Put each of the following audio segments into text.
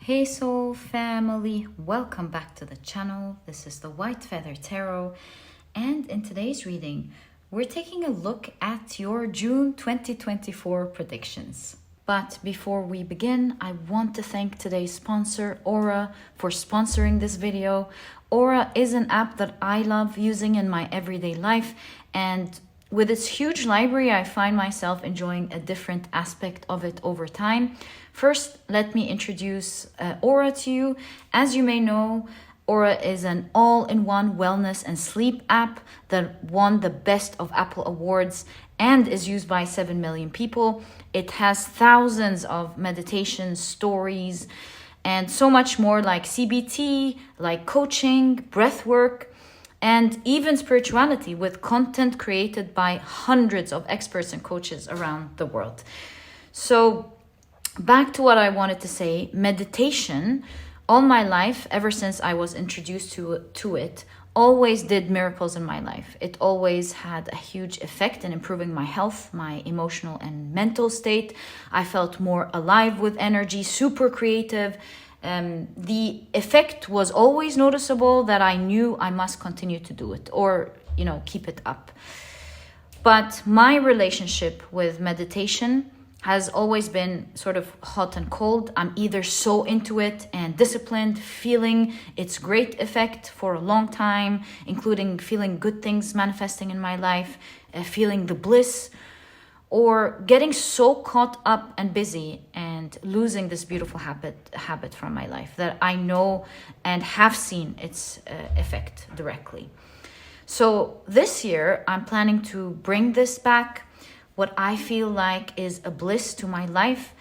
Hey soul family, welcome back to the channel. This is the White Feather Tarot, and in today's reading we're taking a look at your June 2024 predictions. But before we begin, I want to thank today's sponsor Aura for sponsoring this video. Aura is an app that I love using in my everyday life, and with its huge library, I find myself enjoying a different aspect of it over time. First, let me introduce Aura to you. As you may know, Aura is an all-in-one wellness and sleep app that won the Best of Apple Awards and is used by 7 million people. It has thousands of meditation stories and so much more, like CBT, like coaching, breath work, and even spirituality, with content created by hundreds of experts and coaches around the world. So back to what I wanted to say, meditation, all my life, ever since I was introduced to it, always did miracles in my life. It always had a huge effect in improving my health, my emotional and mental state. I felt more alive with energy, super creative. The effect was always noticeable that I knew I must continue to do it or, keep it up. But my relationship with meditation has always been sort of hot and cold. I'm either so into it and disciplined, feeling its great effect for a long time, including feeling good things manifesting in my life, feeling the bliss, or getting so caught up and busy and losing this beautiful habit from my life that I know and have seen its effect directly. So this year, I'm planning to bring this back, what I feel like is a bliss to my life.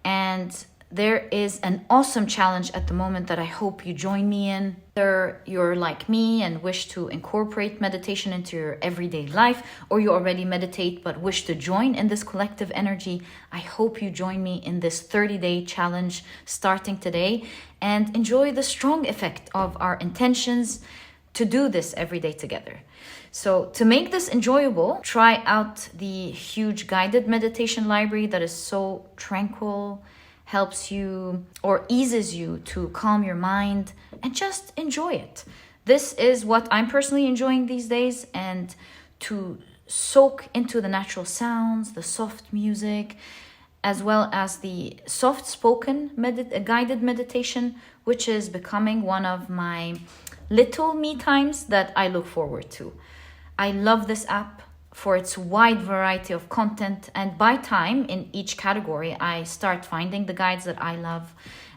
And there is an awesome challenge at the moment that I hope you join me in. Whether you're like me and wish to incorporate meditation into your everyday life, or you already meditate but wish to join in this collective energy, I hope you join me in this 30-day challenge starting today and enjoy the strong effect of our intentions to do this every day together. So to make this enjoyable, try out the huge guided meditation library that is so tranquil, helps you or eases you to calm your mind and just enjoy it. This is what I'm personally enjoying these days, and to soak into the natural sounds, the soft music, as well as the soft spoken guided meditation, which is becoming one of my little me times that I look forward to. I love this app for its wide variety of content, and by time in each category I start finding the guides that I love,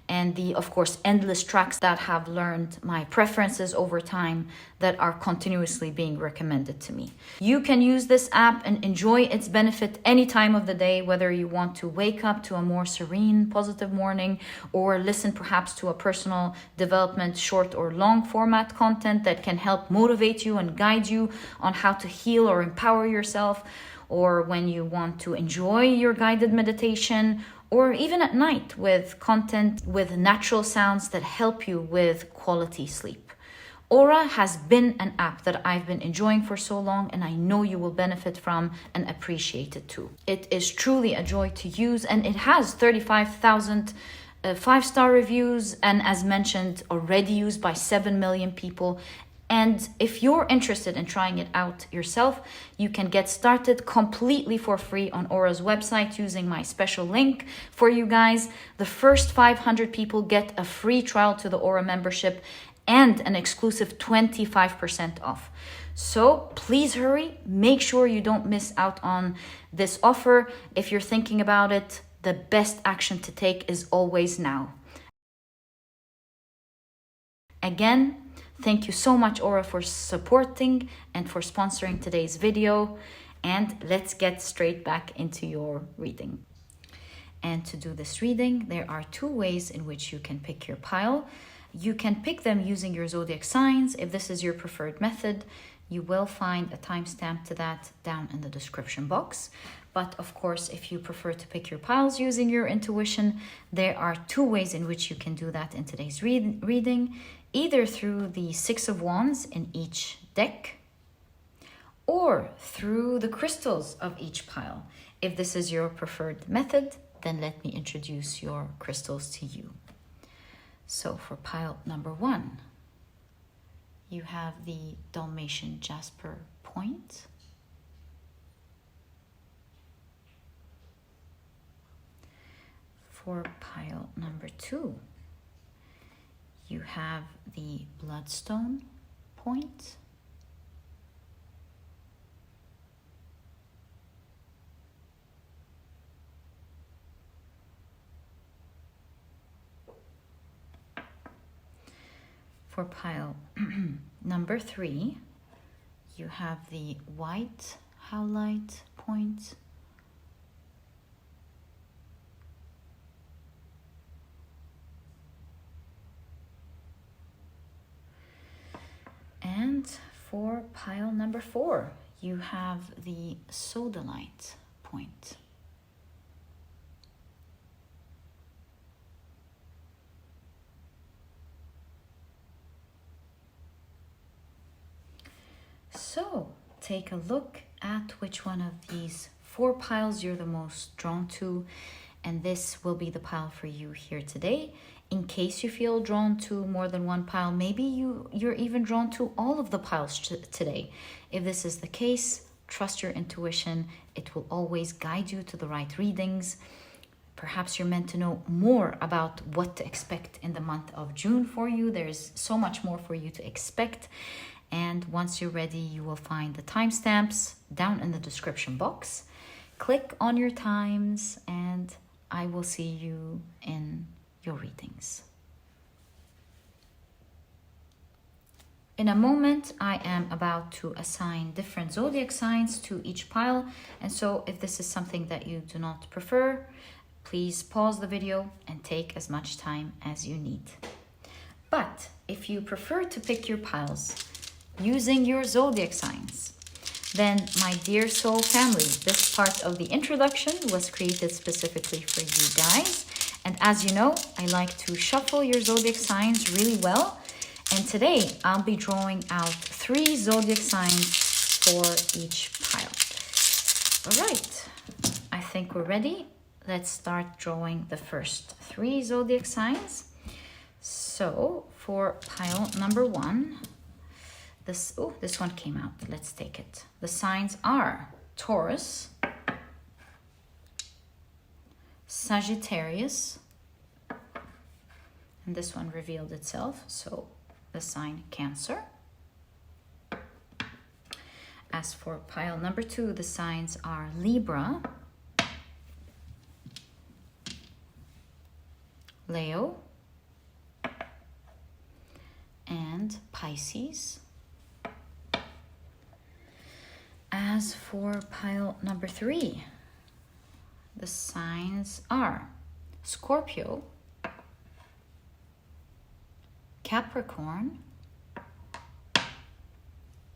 and the, of course, endless tracks that have learned my preferences over time that are continuously being recommended to me. You can use this app and enjoy its benefit any time of the day, whether you want to wake up to a more serene, positive morning, or listen perhaps to a personal development, short or long format content that can help motivate you and guide you on how to heal or empower yourself, or when you want to enjoy your guided meditation, or even at night with content with natural sounds that help you with quality sleep. Aura has been an app that I've been enjoying for so long, and I know you will benefit from and appreciate it too. It is truly a joy to use, and it has 35,000 5-star reviews, and as mentioned, already used by 7 million people. And if you're interested in trying it out yourself, you can get started completely for free on Aura's website using my special link for you guys. The first 500 people get a free trial to the Aura membership and an exclusive 25% off. So please hurry, make sure you don't miss out on this offer. If you're thinking about it, the best action to take is always now. Again, thank you so much, Aura, for supporting and for sponsoring today's video. And let's get straight back into your reading. And to do this reading, there are 2 ways in which you can pick your pile. You can pick them using your zodiac signs. If this is your preferred method, you will find a timestamp to that down in the description box. But of course, if you prefer to pick your piles using your intuition, there are 2 ways in which you can do that in today's reading. Either through the 6 of Wands in each deck, or through the crystals of each pile. If this is your preferred method, then let me introduce your crystals to you. So for pile number 1, you have the Dalmatian Jasper point. For pile number 2, you have the Bloodstone point. For pile number 3, you have the white Howlite point. And for pile number 4, you have the Sodalite point. So take a look at which one of these 4 piles you're the most drawn to, and this will be the pile for you here today. In case you feel drawn to more than one pile, maybe you're even drawn to all of the piles today. If this is the case, trust your intuition. It will always guide you to the right readings. Perhaps you're meant to know more about what to expect in the month of June for you. There's so much more for you to expect. And once you're ready, you will find the timestamps down in the description box. Click on your times and I will see you in your readings. In a moment, I am about to assign different zodiac signs to each pile. And so if this is something that you do not prefer, please pause the video and take as much time as you need. But if you prefer to pick your piles using your zodiac signs, then my dear soul family, this part of the introduction was created specifically for you guys. And as you know, I like to shuffle your zodiac signs really well. And today I'll be drawing out 3 zodiac signs for each pile. All right, I think we're ready. Let's start drawing the first 3 zodiac signs. So for pile number 1, this one came out. Let's take it. The signs are Taurus, Sagittarius, and this one revealed itself, so the sign Cancer. As for pile number 2, the signs are Libra, Leo, and Pisces. As for pile number 3, the signs are Scorpio, Capricorn,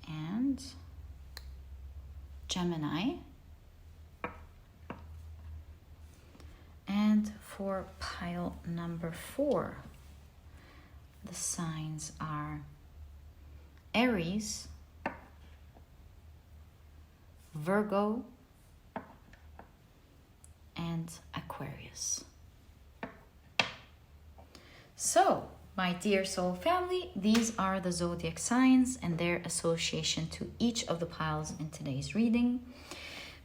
and Gemini. And for pile number 4, the signs are Aries, Virgo, and Aquarius. So, my dear soul family, these are the zodiac signs and their association to each of the piles in today's reading.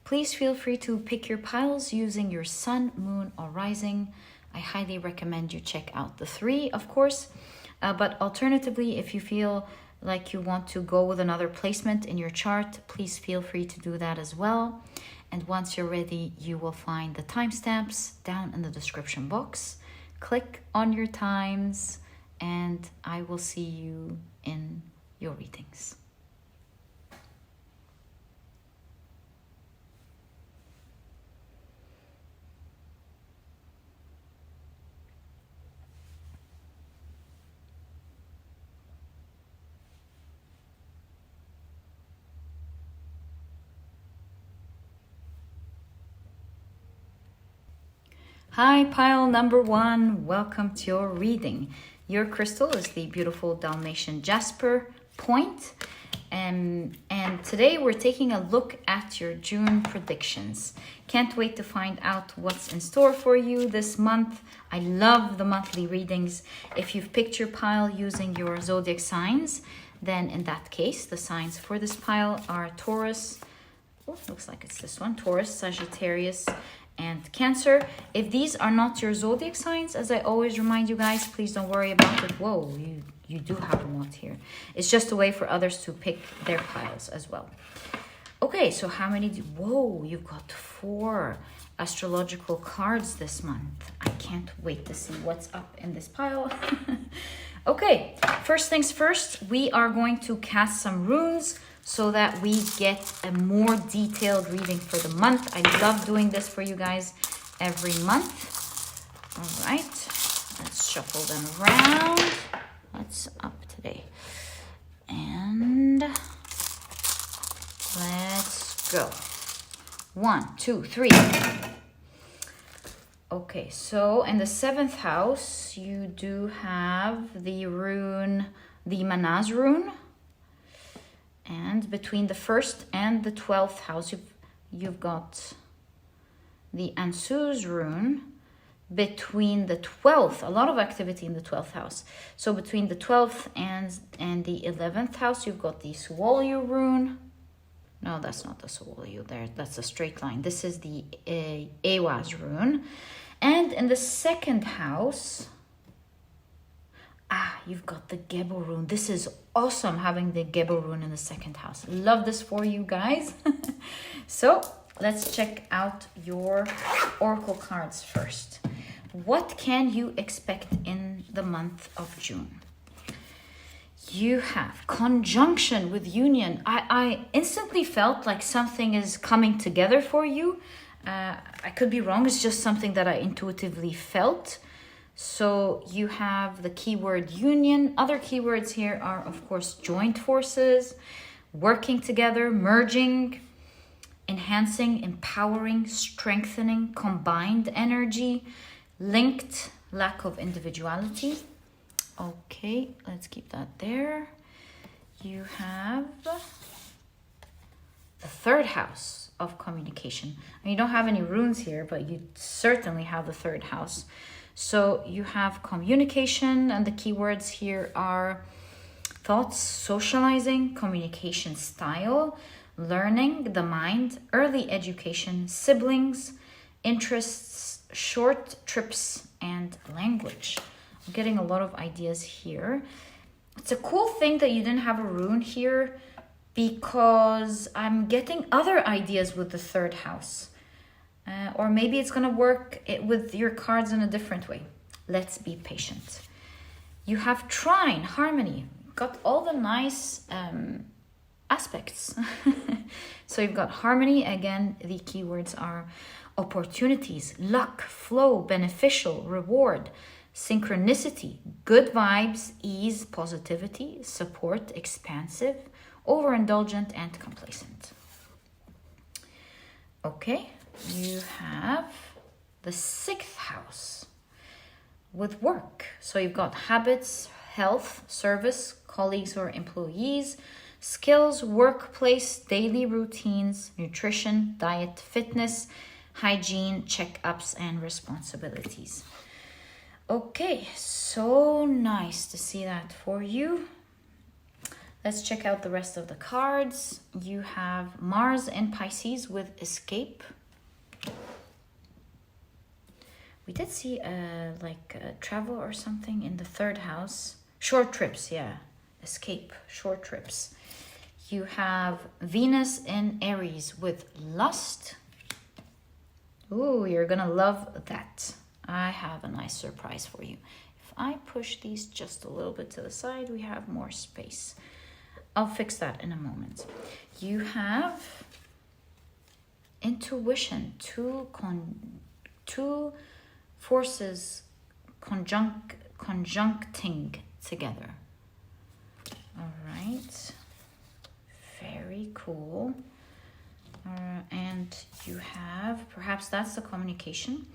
Please feel free to pick your piles using your sun, moon, or rising. I highly recommend you check out the 3, of course, but alternatively, if you feel like you want to go with another placement in your chart, please feel free to do that as well. And once you're ready, you will find the timestamps down in the description box. Click on your times and I will see you in your readings. Hi, pile number 1. Welcome to your reading. Your crystal is the beautiful Dalmatian Jasper. point. And today we're taking a look at your June predictions. Can't wait to find out what's in store for you this month. I love the monthly readings. If you've picked your pile using your zodiac signs, then in that case, the signs for this pile are Taurus, looks like it's this one, Taurus, Sagittarius, and Cancer. If these are not your zodiac signs, as I always remind you guys, please don't worry about it. Whoa, you do have a lot here. It's just a way for others to pick their piles as well. Okay, so how many whoa, you've got 4 astrological cards this month. I can't wait to see what's up in this pile. Okay, first things first, we are going to cast some runes so that we get a more detailed reading for the month. I love doing this for you guys every month. All right, let's shuffle them around. What's up today? And let's go. 1, 2, 3. Okay, so in the 7th house, you do have the rune, the Manaz rune. And between the 1st and the 12th house, you've got the Ansuz rune. Between the 12th, a lot of activity in the 12th house. So between the 12th and the 11th house, you've got the Suolyu rune. No, that's not the Suolyu there. That's a straight line. This is the Ewaz rune. And in the 2nd house, you've got the Gebo rune. This is awesome having the Gebo rune in the 2nd house. Love this for you guys. So let's check out your oracle cards first. What can you expect in the month of June? You have conjunction with union. I instantly felt like something is coming together for you. I could be wrong. It's just something that I intuitively felt. So you have the keyword union. Other keywords here are, of course, joint forces, working together, merging, enhancing, empowering, strengthening, combined energy, linked, lack of individuality. Okay, let's keep that there. You have the 3rd house of communication. And you don't have any runes here, but you certainly have the 3rd house. So you have communication, and the keywords here are thoughts, socializing, communication style, learning, the mind, early education, siblings, interests, short trips, and language. I'm getting a lot of ideas here. It's a cool thing that you didn't have a rune here, because I'm getting other ideas with the 3rd house. Or maybe it's going to work with your cards in a different way. Let's be patient. You have trine, harmony. Got all the nice aspects. So you've got harmony. Again, the keywords are opportunities, luck, flow, beneficial, reward, synchronicity, good vibes, ease, positivity, support, expansive, overindulgent, and complacent. Okay, you have the 6th house with work. So you've got habits, health, service, colleagues or employees, skills, workplace, daily routines, nutrition, diet, fitness, hygiene, checkups, and responsibilities. Okay, so nice to see that for you. Let's check out the rest of the cards. You have Mars in Pisces with escape. We did see travel or something in the 3rd house. Short trips, yeah. Escape, short trips. You have Venus in Aries with lust. Ooh, you're gonna love that. I have a nice surprise for you. If I push these just a little bit to the side, we have more space. I'll fix that in a moment. You have intuition, two forces conjuncting together. All right, very cool. And you have, perhaps that's the communication.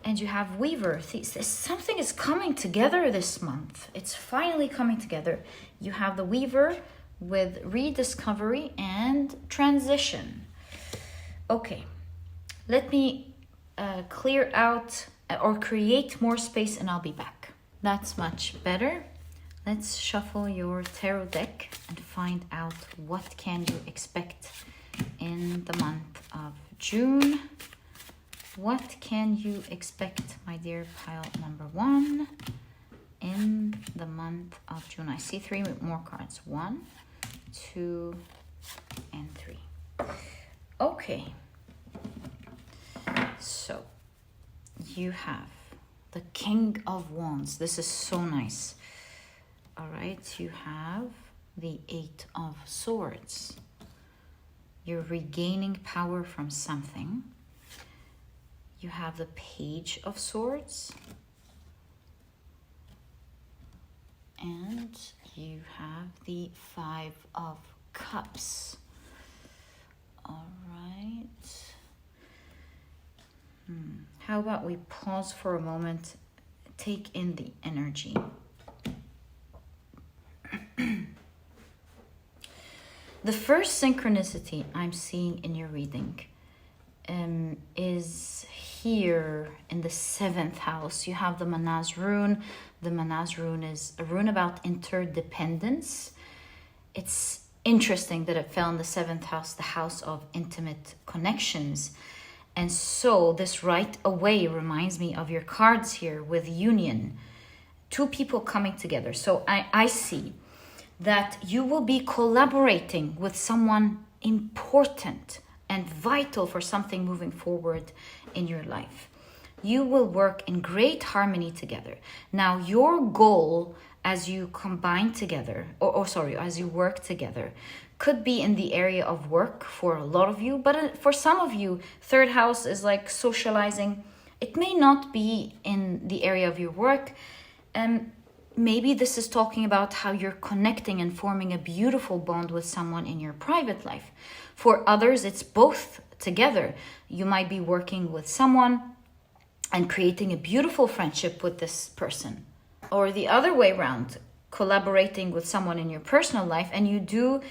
And you have Weaver. Something is coming together this month. It's finally coming together. You have the Weaver with rediscovery and transition. Okay, let me clear out or create more space and I'll be back. That's much better. Let's shuffle your tarot deck and find out what can you expect in the month of June. What can you expect, my dear pile number 1, in the month of June? I see 3 more cards. 1, 2, and 3. Okay. So, you have the King of Wands. This is so nice. All right, you have the 8 of Swords. You're regaining power from something. You have the Page of Swords. And you have the 5 of Cups. All right. How about we pause for a moment, take in the energy. The first synchronicity I'm seeing in your reading is here in the 7th house. You have the Manaz rune. The Manaz rune is a rune about interdependence. It's interesting that it fell in the 7th house, the house of intimate connections. And so this right away reminds me of your cards here with union. 2 people coming together. So I see that you will be collaborating with someone important and vital for something moving forward in your life. You will work in great harmony together. Now, your goal as you combine together, as you work together, could be in the area of work for a lot of you, but for some of you, 3rd house is like socializing. It may not be in the area of your work. Maybe this is talking about how you're connecting and forming a beautiful bond with someone in your private life. For others, it's both together. You might be working with someone and creating a beautiful friendship with this person. Or the other way around, collaborating with someone in your personal life and you do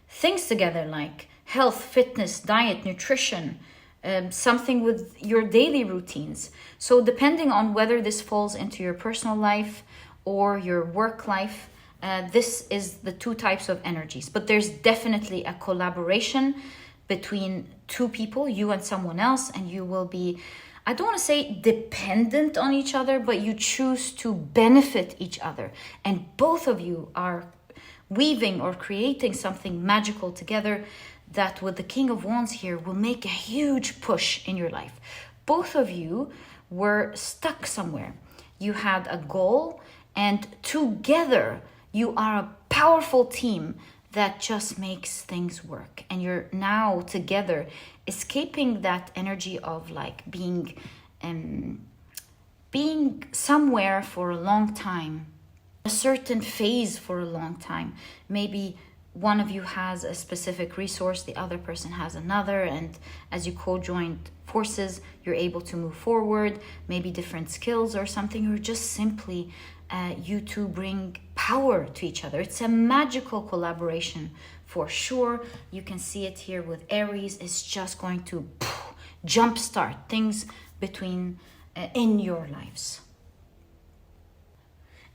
things together like health, fitness, diet, nutrition, something with your daily routines. So depending on whether this falls into your personal life or your work life, this is the 2 types of energies. But there's definitely a collaboration between 2 people, you and someone else, and you will be, I don't want to say dependent on each other, but you choose to benefit each other. And both of you are weaving or creating something magical together that with the King of Wands here will make a huge push in your life. Both of you were stuck somewhere. You had a goal and together you are a powerful team that just makes things work. And you're now together escaping that energy of like being somewhere for a long time, a certain phase for a long time. Maybe one of you has a specific resource, the other person has another, and as you co-joined forces, you're able to move forward, maybe different skills or something, or just simply you two bring power to each other. It's a magical collaboration for sure. You can see it here with Aries. It's just going to jumpstart things between in your lives.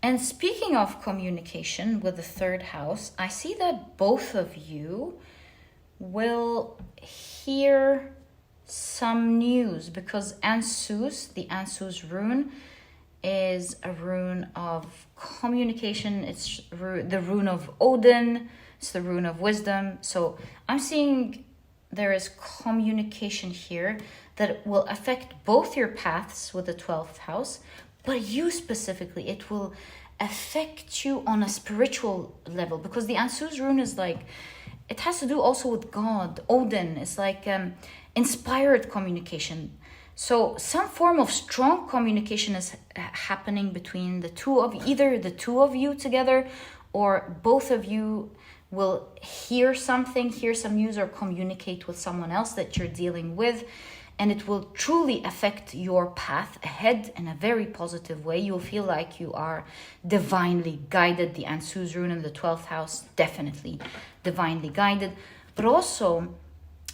And speaking of communication with the 3rd house, I see that both of you will hear some news because Ansus, the Ansus rune, is a rune of communication. It's the rune of Odin. It's the rune of wisdom. So I'm seeing there is communication here that will affect both your paths with the 12th house, but you specifically, it will affect you on a spiritual level because the Ansus rune is like, it has to do also with God, Odin. It's like inspired communication. So some form of strong communication is happening between either the two of you together, or both of you will hear something, hear some news, or communicate with someone else that you're dealing with. and it will truly affect your path ahead in a very positive way. You'll feel like you are divinely guided. The Ansu's rune in the 12th house, definitely divinely guided. But also,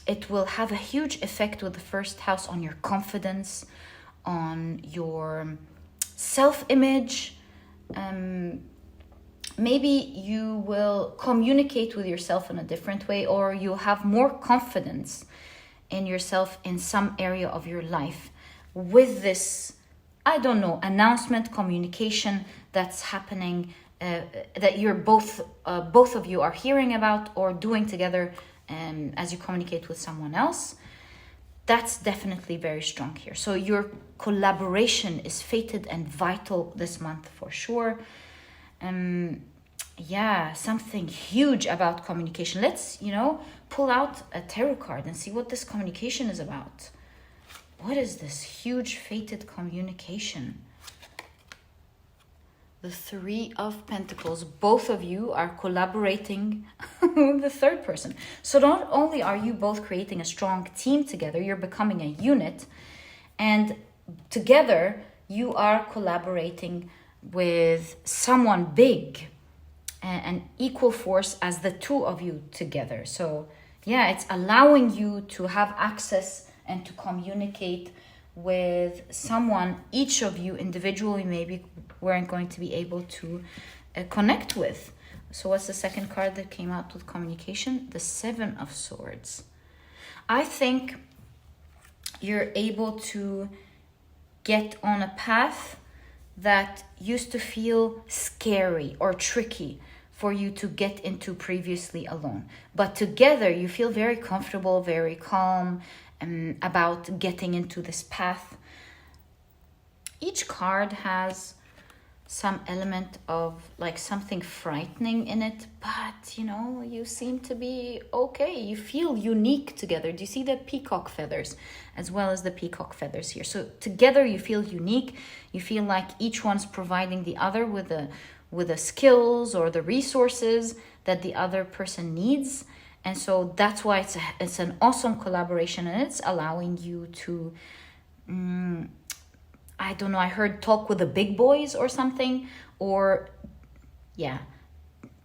it will have a huge effect with the first house on your confidence, on your self-image. Maybe you will communicate with yourself in a different way, or you'll have more confidence in yourself in some area of your life with this, I don't know, announcement, communication that's happening, that you're both of you are hearing about or doing together as you communicate with someone else. That's definitely very strong here. So your collaboration is fated and vital this month for sure. Yeah, something huge about communication. Let's, pull out a tarot card and see what this communication is about. What is this huge fated communication? The Three of Pentacles. Both of you are collaborating with the third person. So not only are you both creating a strong team together, you're becoming a unit, and together you are collaborating with someone big, an equal force as the two of you together. So yeah, it's allowing you to have access and to communicate with someone each of you individually maybe weren't going to be able to connect with. So what's the second card that came out with communication? The Seven of Swords. I think you're able to get on a path that used to feel scary or tricky for you to get into previously alone. But together you feel very comfortable, very calm about getting into this path. Each card has some element of like something frightening in it, but you seem to be okay. You feel unique together. Do you see the peacock feathers as well as the peacock feathers here? So together you feel unique. You feel like each one's providing the other with the skills or the resources that the other person needs. And so that's why it's an awesome collaboration, and it's allowing you to I don't know, I heard talk with the big boys or something, or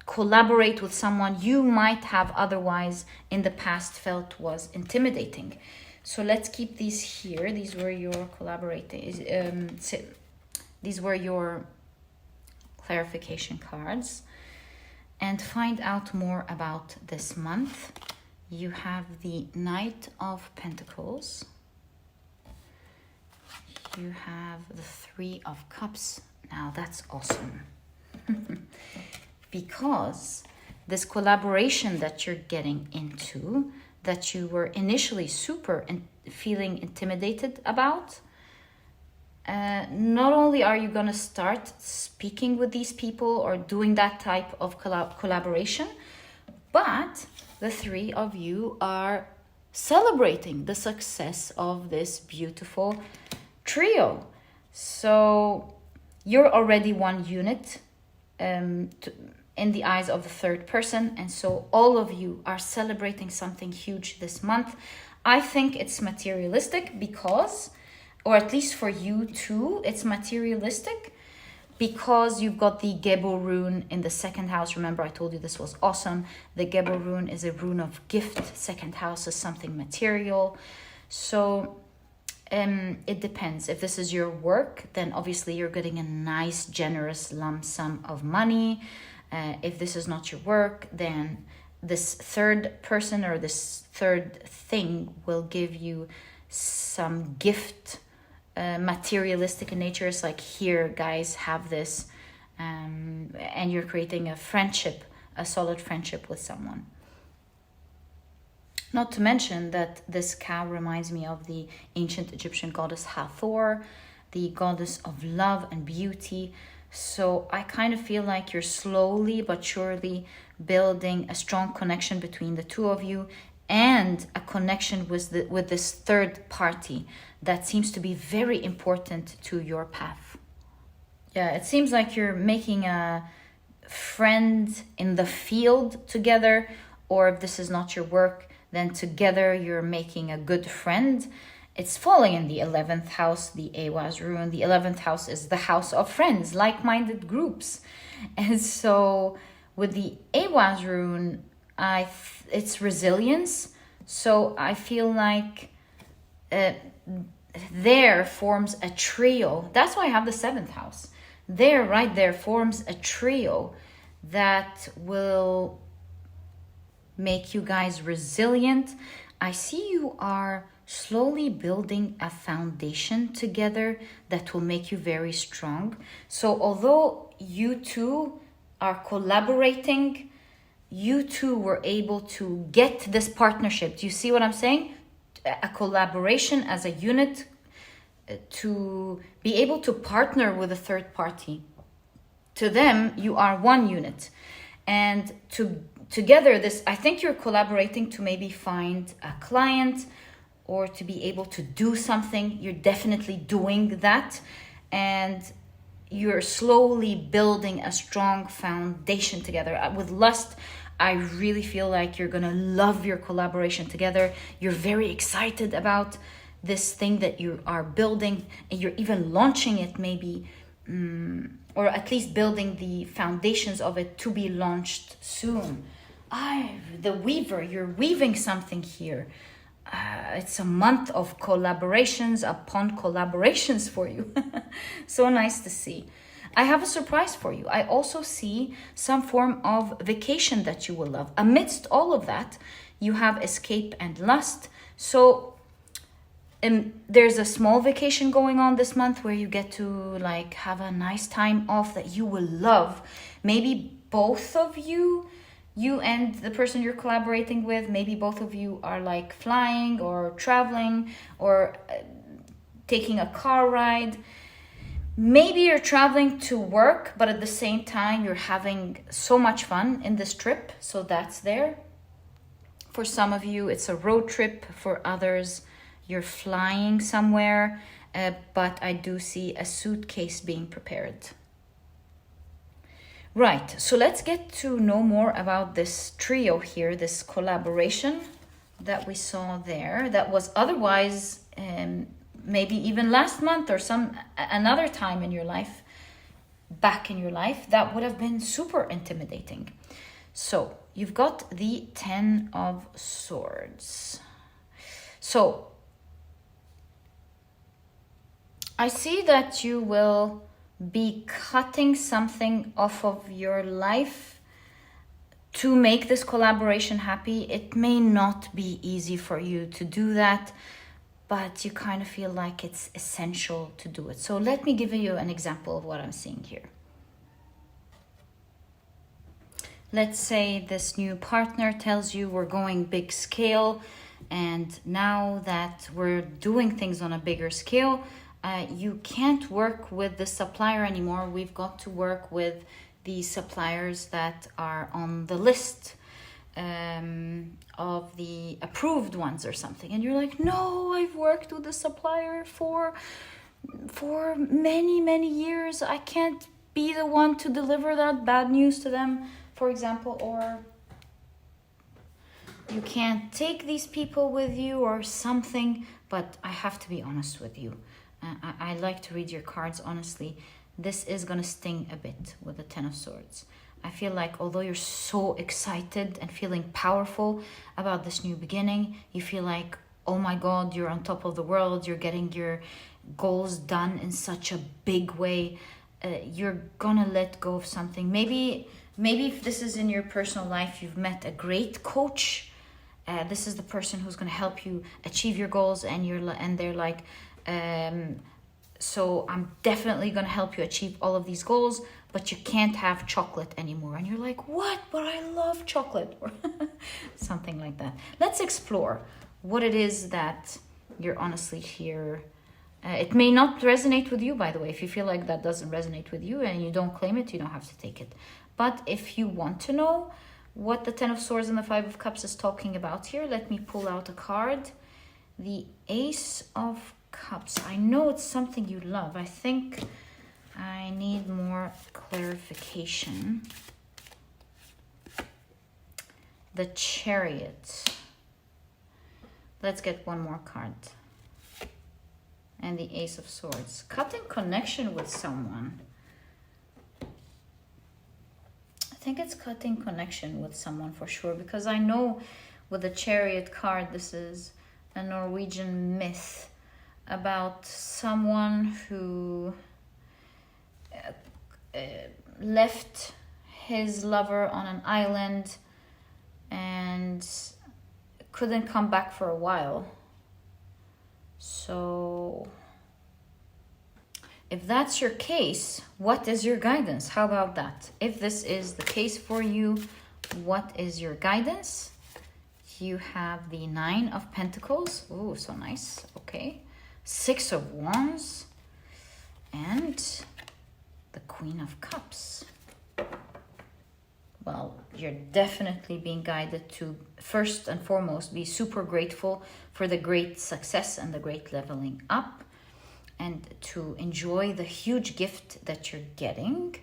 collaborate with someone you might have otherwise in the past felt was intimidating. So let's keep these here. These were your these were your clarification cards. And find out more about this month. You have the Knight of Pentacles. You have the Three of Cups. Now that's awesome. Because this collaboration that you're getting into, that you were initially feeling intimidated about, not only are you going to start speaking with these people or doing that type of collaboration, but the three of you are celebrating the success of this beautiful trio. So you're already one unit in the eyes of the third person, and so all of you are celebrating something huge this month. I think it's materialistic because, or at least for you too, it's materialistic because you've got the Gebo rune in the second house. Remember, I told you this was awesome. The Gebo rune is a rune of gift. Second house is something material. So it depends. If this is your work, then obviously you're getting a nice, generous lump sum of money. If this is not your work, then this third person or this third thing will give you some gift, materialistic in nature. It's like, here, guys, have this, and you're creating a friendship, a solid friendship with someone. Not to mention that this cow reminds me of the ancient Egyptian goddess Hathor, the goddess of love and beauty. So I kind of feel like you're slowly but surely building a strong connection between the two of you, and a connection with this third party that seems to be very important to your path. Yeah, it seems like you're making a friend in the field together, or if this is not your work, then together you're making a good friend it's falling in the 11th house, the Ehwaz rune. The 11th house is the house of friends, like-minded groups. And so with the Ehwaz rune, it's resilience. So I feel like there forms a trio. That's why I have the 7th house. There, right there, forms a trio that will make you guys resilient. I see you are slowly building a foundation together that will make you very strong. So although you two are collaborating, you two were able to get this partnership. Do you see what I'm saying? A collaboration as a unit, to be able to partner with a third party. To them, you are one unit. And together, this, I think you're collaborating to maybe find a client or to be able to do something. You're definitely doing that. And you're slowly building a strong foundation together. With lust, I really feel like you're gonna love your collaboration together. You're very excited about this thing that you are building, and you're even launching it maybe, or at least building the foundations of it to be launched soon. The weaver, you're weaving something here. It's a month of collaborations upon collaborations for you. So nice to see. I have a surprise for you. I also see some form of vacation that you will love. Amidst all of that, you have escape and lust. So there's a small vacation going on this month where you get to like have a nice time off that you will love. Maybe both of you and the person you're collaborating with, maybe both of you are like flying or traveling or taking a car ride. Maybe you're traveling to work, but at the same time, you're having so much fun in this trip. So that's there. For some of you, it's a road trip. For others, you're flying somewhere. But I do see a suitcase being prepared. Right, so let's get to know more about this trio here, this collaboration that we saw there. That was otherwise... maybe even last month or another time in your life, back in your life, that would have been super intimidating. So you've got the 10 of Swords. So I see that you will be cutting something off of your life to make this collaboration happy. It may not be easy for you to do that, but you kind of feel like it's essential to do it. So let me give you an example of what I'm seeing here. Let's say this new partner tells you we're going big scale, and now that we're doing things on a bigger scale, you can't work with the supplier anymore. We've got to work with the suppliers that are on the list of the approved ones or something, and you're like, no, I've worked with the supplier for many years. I can't be the one to deliver that bad news to them, for example, or you can't take these people with you or something. But I have to be honest with you. I like to read your cards honestly. This is gonna sting a bit with the 10 of Swords. I feel like although you're so excited and feeling powerful about this new beginning, you feel like, oh my God, you're on top of the world. You're getting your goals done in such a big way. You're gonna let go of something. Maybe if this is in your personal life, you've met a great coach. This is the person who's gonna help you achieve your goals, and they're like, so I'm definitely gonna help you achieve all of these goals, but you can't have chocolate anymore. And you're like, what? But I love chocolate. Or something like that. Let's explore what it is that you're honestly here. It may not resonate with you, by the way. If you feel like that doesn't resonate with you and you don't claim it, you don't have to take it. But if you want to know what the 10 of Swords and the 5 of Cups is talking about here, let me pull out a card. The Ace of Cups. I know it's something you love. I think I need more clarification. The Chariot. Let's get one more card. and the Ace of Swords. Cutting connection with someone. I think it's cutting connection with someone for sure, because I know with the Chariot card, this is a Norwegian myth about someone who left his lover on an island and couldn't come back for a while. So if that's your case, what is your guidance? How about that? If this is the case for you, what is your guidance? You have the Nine of Pentacles. Oh, so nice. Okay. Six of Wands. And the Queen of Cups. Well, you're definitely being guided to, first and foremost, be super grateful for the great success and the great leveling up, and to enjoy the huge gift that you're getting.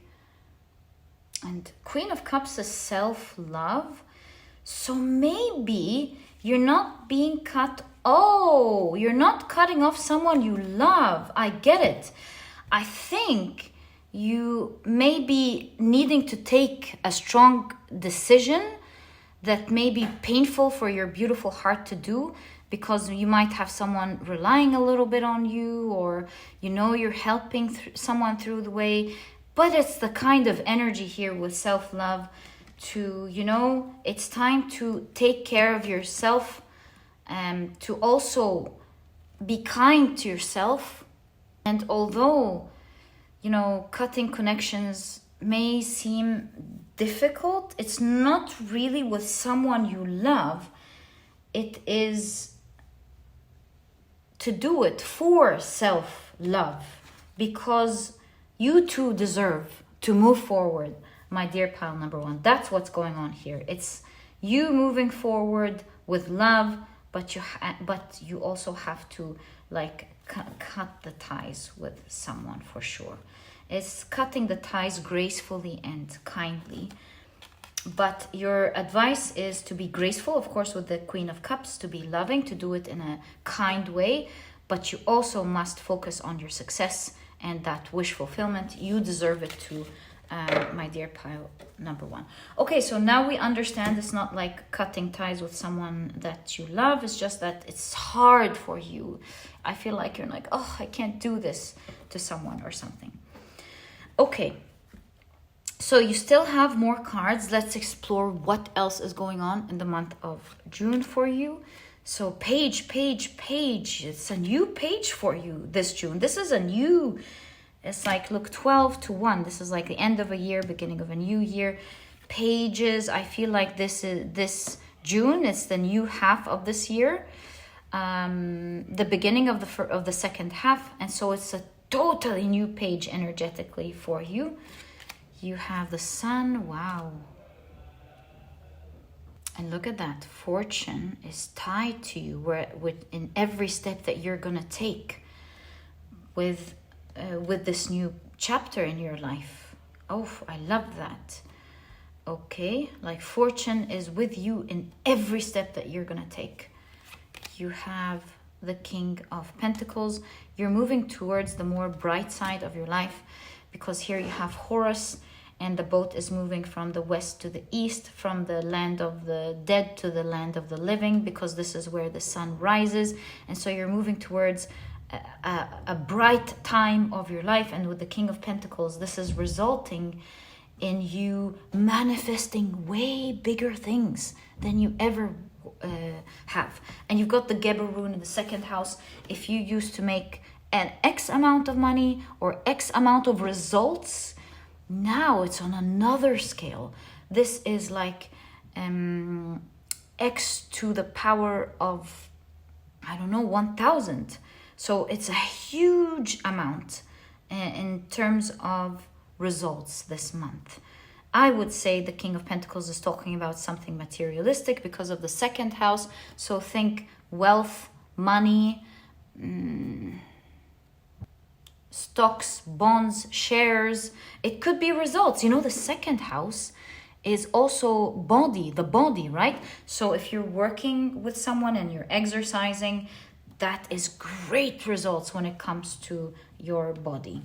And Queen of Cups is self-love. So maybe you're not being cut. Oh, you're not cutting off someone you love. I get it. I think you may be needing to take a strong decision that may be painful for your beautiful heart to do, because you might have someone relying a little bit on you, or you know you're helping someone through the way. But it's the kind of energy here with self-love to, you know, it's time to take care of yourself, to also be kind to yourself. And although, you know, cutting connections may seem difficult, it's not really with someone you love. It is to do it for self-love, because you too deserve to move forward, my dear pile number one. That's what's going on here. It's you moving forward with love, but you also have to like cut the ties with someone for sure. It's cutting the ties gracefully and kindly. But your advice is to be graceful, of course, with the Queen of Cups, to be loving, to do it in a kind way. But you also must focus on your success and that wish fulfillment. You deserve it too, my dear pile number one. Okay, so now we understand it's not like cutting ties with someone that you love. It's just that it's hard for you. I feel like you're like, oh, I can't do this to someone or something. Okay, so you still have more cards. Let's explore what else is going on in the month of June for you. So page. It's a new page for you this June. This is a new, it's like, look, 12 to 1. This is like the end of a year, beginning of a new year. Pages, I feel like this June, it's the new half of this year. The beginning of the second half. And so it's a totally new page energetically for you. You have the Sun. Wow. And look at that. Fortune is tied to you in every step that you're going to take with this new chapter in your life. Oh, I love that. Okay. Like fortune is with you in every step that you're going to take. You have the King of Pentacles. You're moving towards the more bright side of your life, because here you have Horus, and the boat is moving from the west to the east, from the land of the dead to the land of the living, because this is where the sun rises. And so you're moving towards a bright time of your life. And with the King of Pentacles, this is resulting in you manifesting way bigger things than you ever have. And you've got the Geber rune in the second house. If you used to make an X amount of money or X amount of results, now it's on another scale. This is like X to the power of, I don't know, 1000. So it's a huge amount in terms of results this month. I would say the King of Pentacles is talking about something materialistic because of the second house. So think wealth, money, stocks, bonds, shares. It could be results. You know, the second house is also the body, right? So if you're working with someone and you're exercising, that is great results when it comes to your body.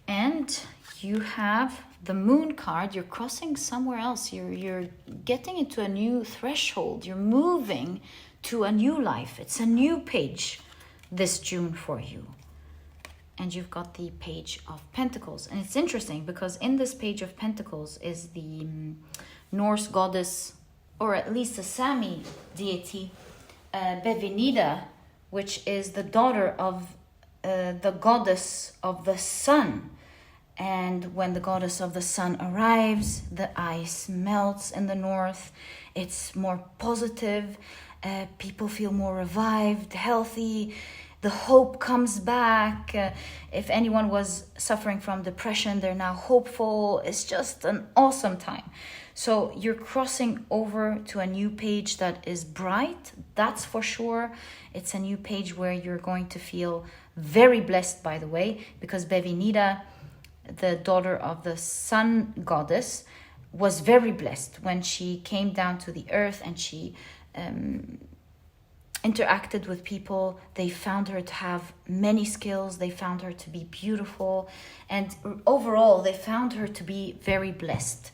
And you have the moon card. You're crossing somewhere else. You're getting into a new threshold. You're moving to a new life. It's a new page this June for you. And you've got the Page of Pentacles. And it's interesting because in this Page of Pentacles is the Norse goddess, or at least a Sami deity, Bevinida, which is the daughter of the goddess of the sun. And when the goddess of the sun arrives, the ice melts in the north. It's more positive. People feel more revived, healthy. The hope comes back. If anyone was suffering from depression, they're now hopeful. It's just an awesome time. So you're crossing over to a new page that is bright, that's for sure. It's a new page where you're going to feel very blessed, by the way, because Bevinida, the daughter of the sun goddess, was very blessed when she came down to the earth and she interacted with people. They found her to have many skills. They found her to be beautiful. And overall, they found her to be very blessed.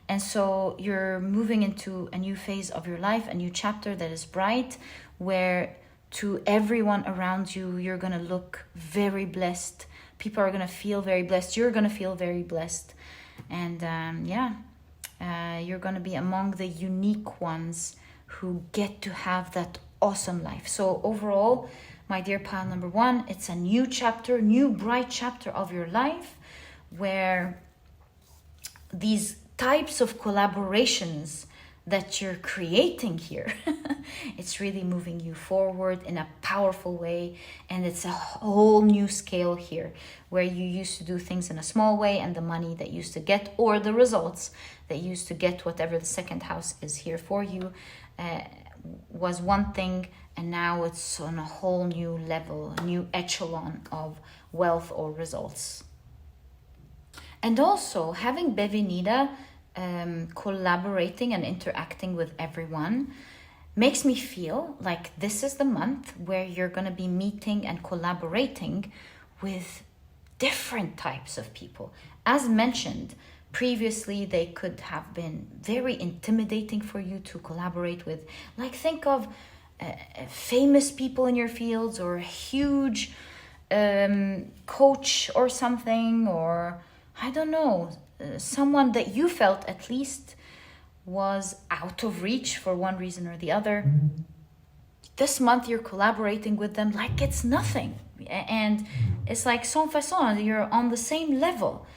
And so you're moving into a new phase of your life, a new chapter that is bright, where to everyone around you, you're going to look very blessed. People are going to feel very blessed. You're going to feel very blessed. And you're going to be among the unique ones who get to have that awesome life. So overall, my dear pile number one, it's a new chapter, new bright chapter of your life, where these types of collaborations that you're creating here, it's really moving you forward in a powerful way. And it's a whole new scale here, where you used to do things in a small way, and the money that you used to get, or the results that you used to get, whatever the second house is here for you, was one thing, and now it's on a whole new level, a new echelon of wealth or results. And also having Bevinida collaborating and interacting with everyone makes me feel like this is the month where you're going to be meeting and collaborating with different types of people. As mentioned previously, they could have been very intimidating for you to collaborate with. Like, think of famous people in your fields, or a huge coach or something, or I don't know, someone that you felt at least was out of reach for one reason or the other. This month you're collaborating with them like it's nothing. And it's like sans façon, you're on the same level.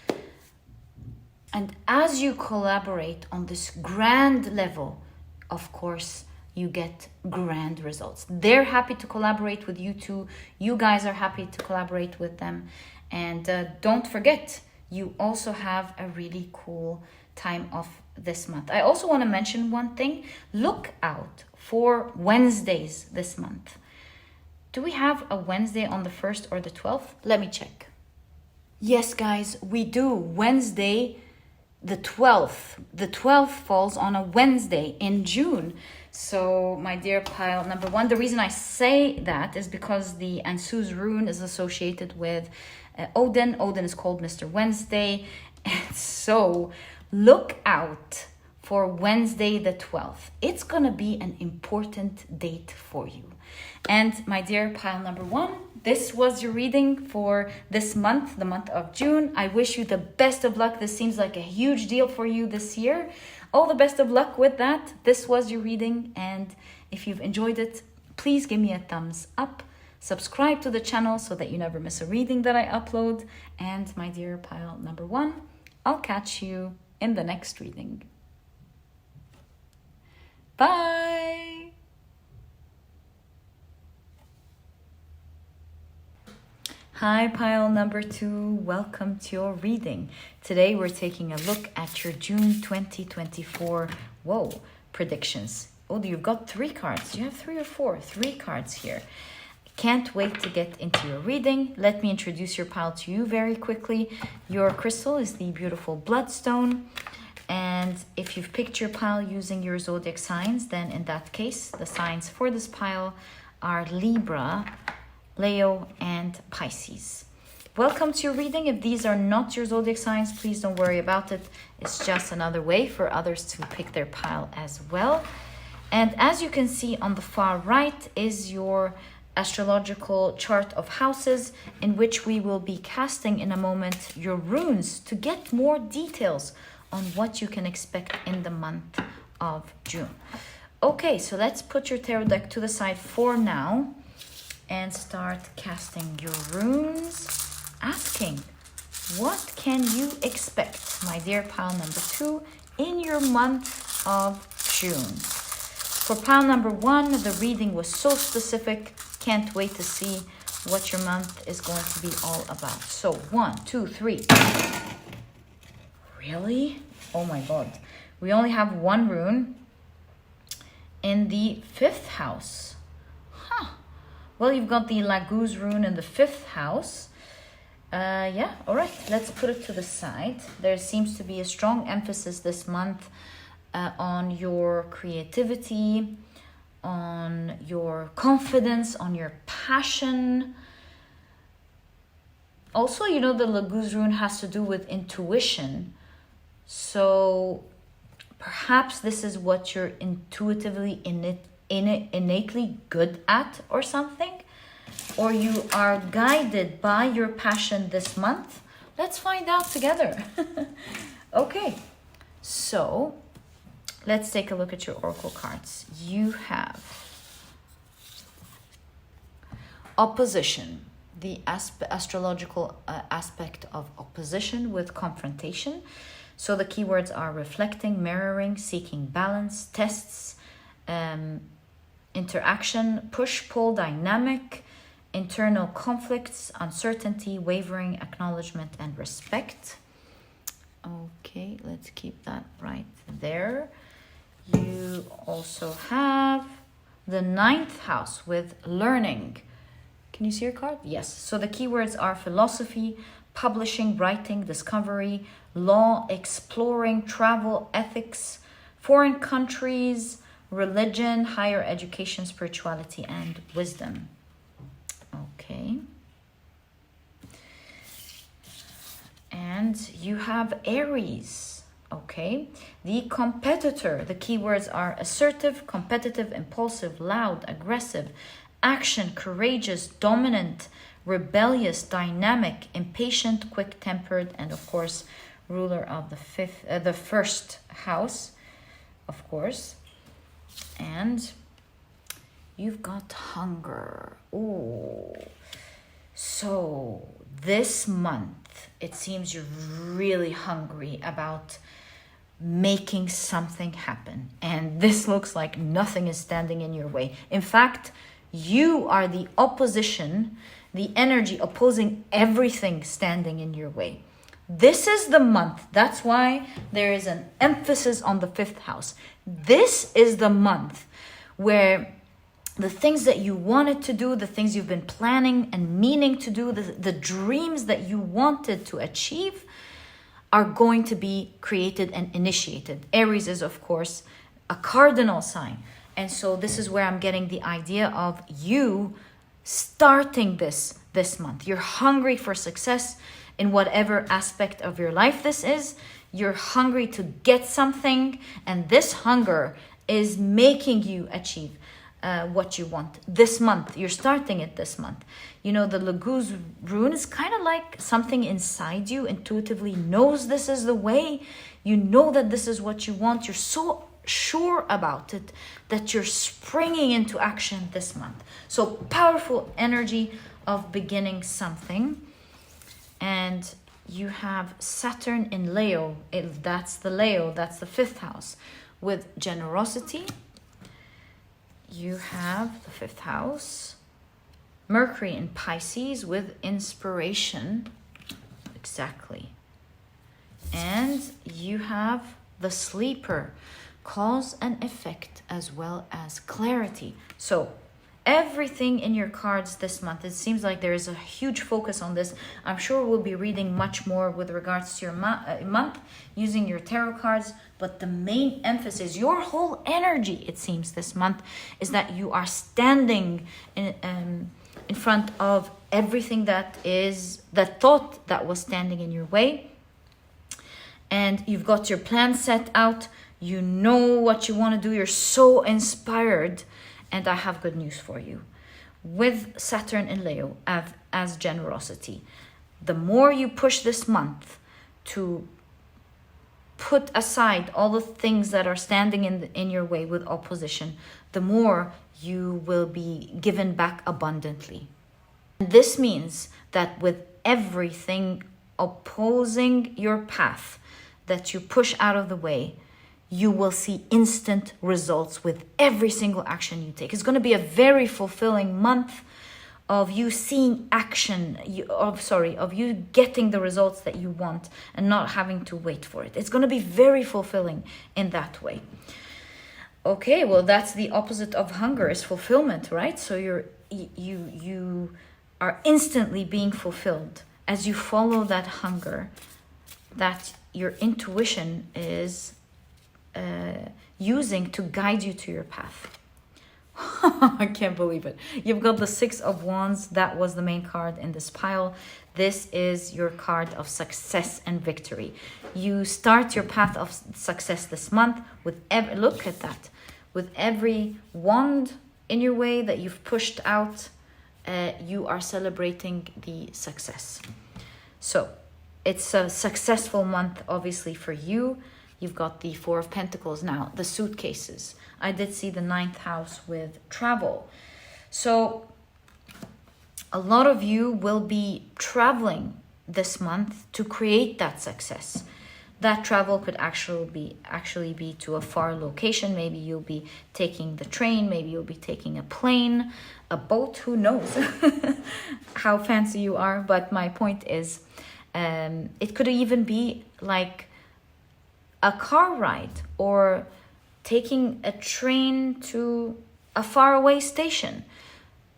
And as you collaborate on this grand level, of course, you get grand results. They're happy to collaborate with you too. You guys are happy to collaborate with them. And don't forget, you also have a really cool time of this month. I also want to mention one thing. Look out for Wednesdays this month. Do we have a Wednesday on the 1st or the 12th? Let me check. Yes, guys, we do. Wednesday, the 12th. The 12th falls on a Wednesday in June. So, my dear pile number one, the reason I say that is because the Ansu's rune is associated with Odin. Odin is called Mr. Wednesday. And so, look out for Wednesday the 12th. It's going to be an important date for you. And my dear pile number one, this was your reading for this month, the month of June. I wish you the best of luck. This seems like a huge deal for you this year. All the best of luck with that. This was your reading. And if you've enjoyed it, please give me a thumbs up. Subscribe to the channel so that you never miss a reading that I upload. And my dear pile number one, I'll catch you in the next reading. Bye! Hi, pile number two. Welcome to your reading. Today we're taking a look at your June 2024 predictions. Oh, you've got 3 cards. You have 3 or 4? 3 cards here. Can't wait to get into your reading. Let me introduce your pile to you very quickly. Your crystal is the beautiful Bloodstone. And if you've picked your pile using your zodiac signs, then in that case, the signs for this pile are Libra, Leo, and Pisces. Welcome to your reading. If these are not your zodiac signs, please don't worry about it. It's just another way for others to pick their pile as well. And as you can see on the far right is your astrological chart of houses, in which we will be casting in a moment your runes to get more details on what you can expect in the month of June. Okay, so let's put your tarot deck to the side for now and start casting your runes, asking, what can you expect, my dear pile number 2, in your month of June? For pile number 1, the reading was so specific. Can't wait to see what your month is going to be all about. So 1, 2, 3. Really? Oh my god. We only have one rune in the 5th house. Huh. Well, you've got the Laguz rune in the 5th house. Yeah, all right. Let's put it to the side. There seems to be a strong emphasis this month on your creativity, on your confidence, on your passion. Also, you know, the Laguz rune has to do with intuition. So perhaps this is what you're intuitively innately good at or something. Or you are guided by your passion this month. Let's find out together. Okay, so let's take a look at your oracle cards. You have opposition, the astrological aspect of opposition with confrontation. So the keywords are reflecting, mirroring, seeking balance, tests, interaction, push-pull dynamic, internal conflicts, uncertainty, wavering, acknowledgement, and respect. Okay, let's keep that right there. You also have the 9th house with learning. Can you see your card? Yes. So the keywords are philosophy, publishing, writing, discovery, law, exploring, travel, ethics, foreign countries, religion, higher education, spirituality, and wisdom. Okay. And you have Aries. Okay. The competitor. The keywords are assertive, competitive, impulsive, loud, aggressive, action, courageous, dominant, rebellious, dynamic, impatient, quick-tempered, and of course, ruler of the 1st house, of course. And you've got hunger. Oh, so this month it seems you're really hungry about making something happen, and this looks like nothing is standing in your way. In fact, you are the opposition, the energy opposing everything standing in your way. This is the month. That's why there is an emphasis on the 5th house. This is the month where the things that you wanted to do, the things you've been planning and meaning to do, the dreams that you wanted to achieve are going to be created and initiated. Aries is, of course, a cardinal sign. And so this is where I'm getting the idea of you starting this month. You're hungry for success in whatever aspect of your life this is. You're hungry to get something, and this hunger is making you achieve what you want this month. You're starting it this month. You know, the Laguz rune is kind of like something inside you intuitively knows this is the way. You know that this is what you want. You're so sure about it that you're springing into action this month. So powerful energy of beginning something. And you have Saturn in Leo. That's the 5th house with generosity. You have the 5th house, Mercury in Pisces with inspiration. Exactly. And you have the sleeper, cause and effect, as well as clarity. So everything in your cards this month. It seems like there is a huge focus on this. I'm sure we'll be reading much more with regards to your month using your tarot cards, but the main emphasis, your whole energy, it seems this month, is that you are standing in front of everything that thought that was standing in your way, and you've got your plan set out. You know what you want to do. You're so inspired. And I have good news for you. With Saturn in Leo as generosity, the more you push this month to put aside all the things that are standing in your way with opposition, the more you will be given back abundantly. And this means that with everything opposing your path that you push out of the way, you will see instant results with every single action you take. It's going to be a very fulfilling month of you seeing action, of you getting the results that you want and not having to wait for it. It's going to be very fulfilling in that way. Okay, well, that's the opposite of hunger, is fulfillment, right? So you are instantly being fulfilled as you follow that hunger that your intuition is using to guide you to your path. I can't believe it. You've got the Six of Wands. That was the main card in this pile. This is your card of success and victory. You start your path of success this month with look at that. With every wand in your way that you've pushed out, you are celebrating the success. So it's a successful month, obviously, for you. You've got the Four of Pentacles now, the suitcases. I did see the 9th house with travel. So a lot of you will be traveling this month to create that success. That travel could actually be to a far location. Maybe you'll be taking the train. Maybe you'll be taking a plane, a boat. Who knows how fancy you are? But my point is, it could even be like a car ride or taking a train to a faraway station.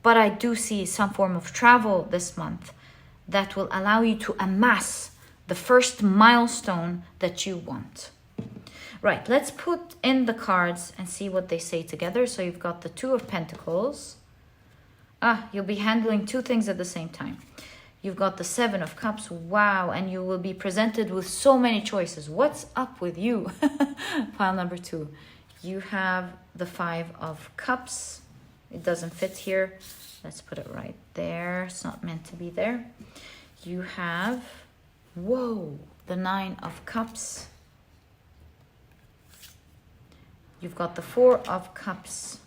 But I do see some form of travel this month that will allow you to amass the first milestone that you want. Right, let's put in the cards and see what they say together. So you've got the Two of Pentacles. You'll be handling two things at the same time. You've got the Seven of Cups. Wow, and you will be presented with so many choices. What's up with you? Pile number 2. You have the Five of Cups. It doesn't fit here. Let's put it right there. It's not meant to be there. You have, whoa, the Nine of Cups. You've got the Four of Cups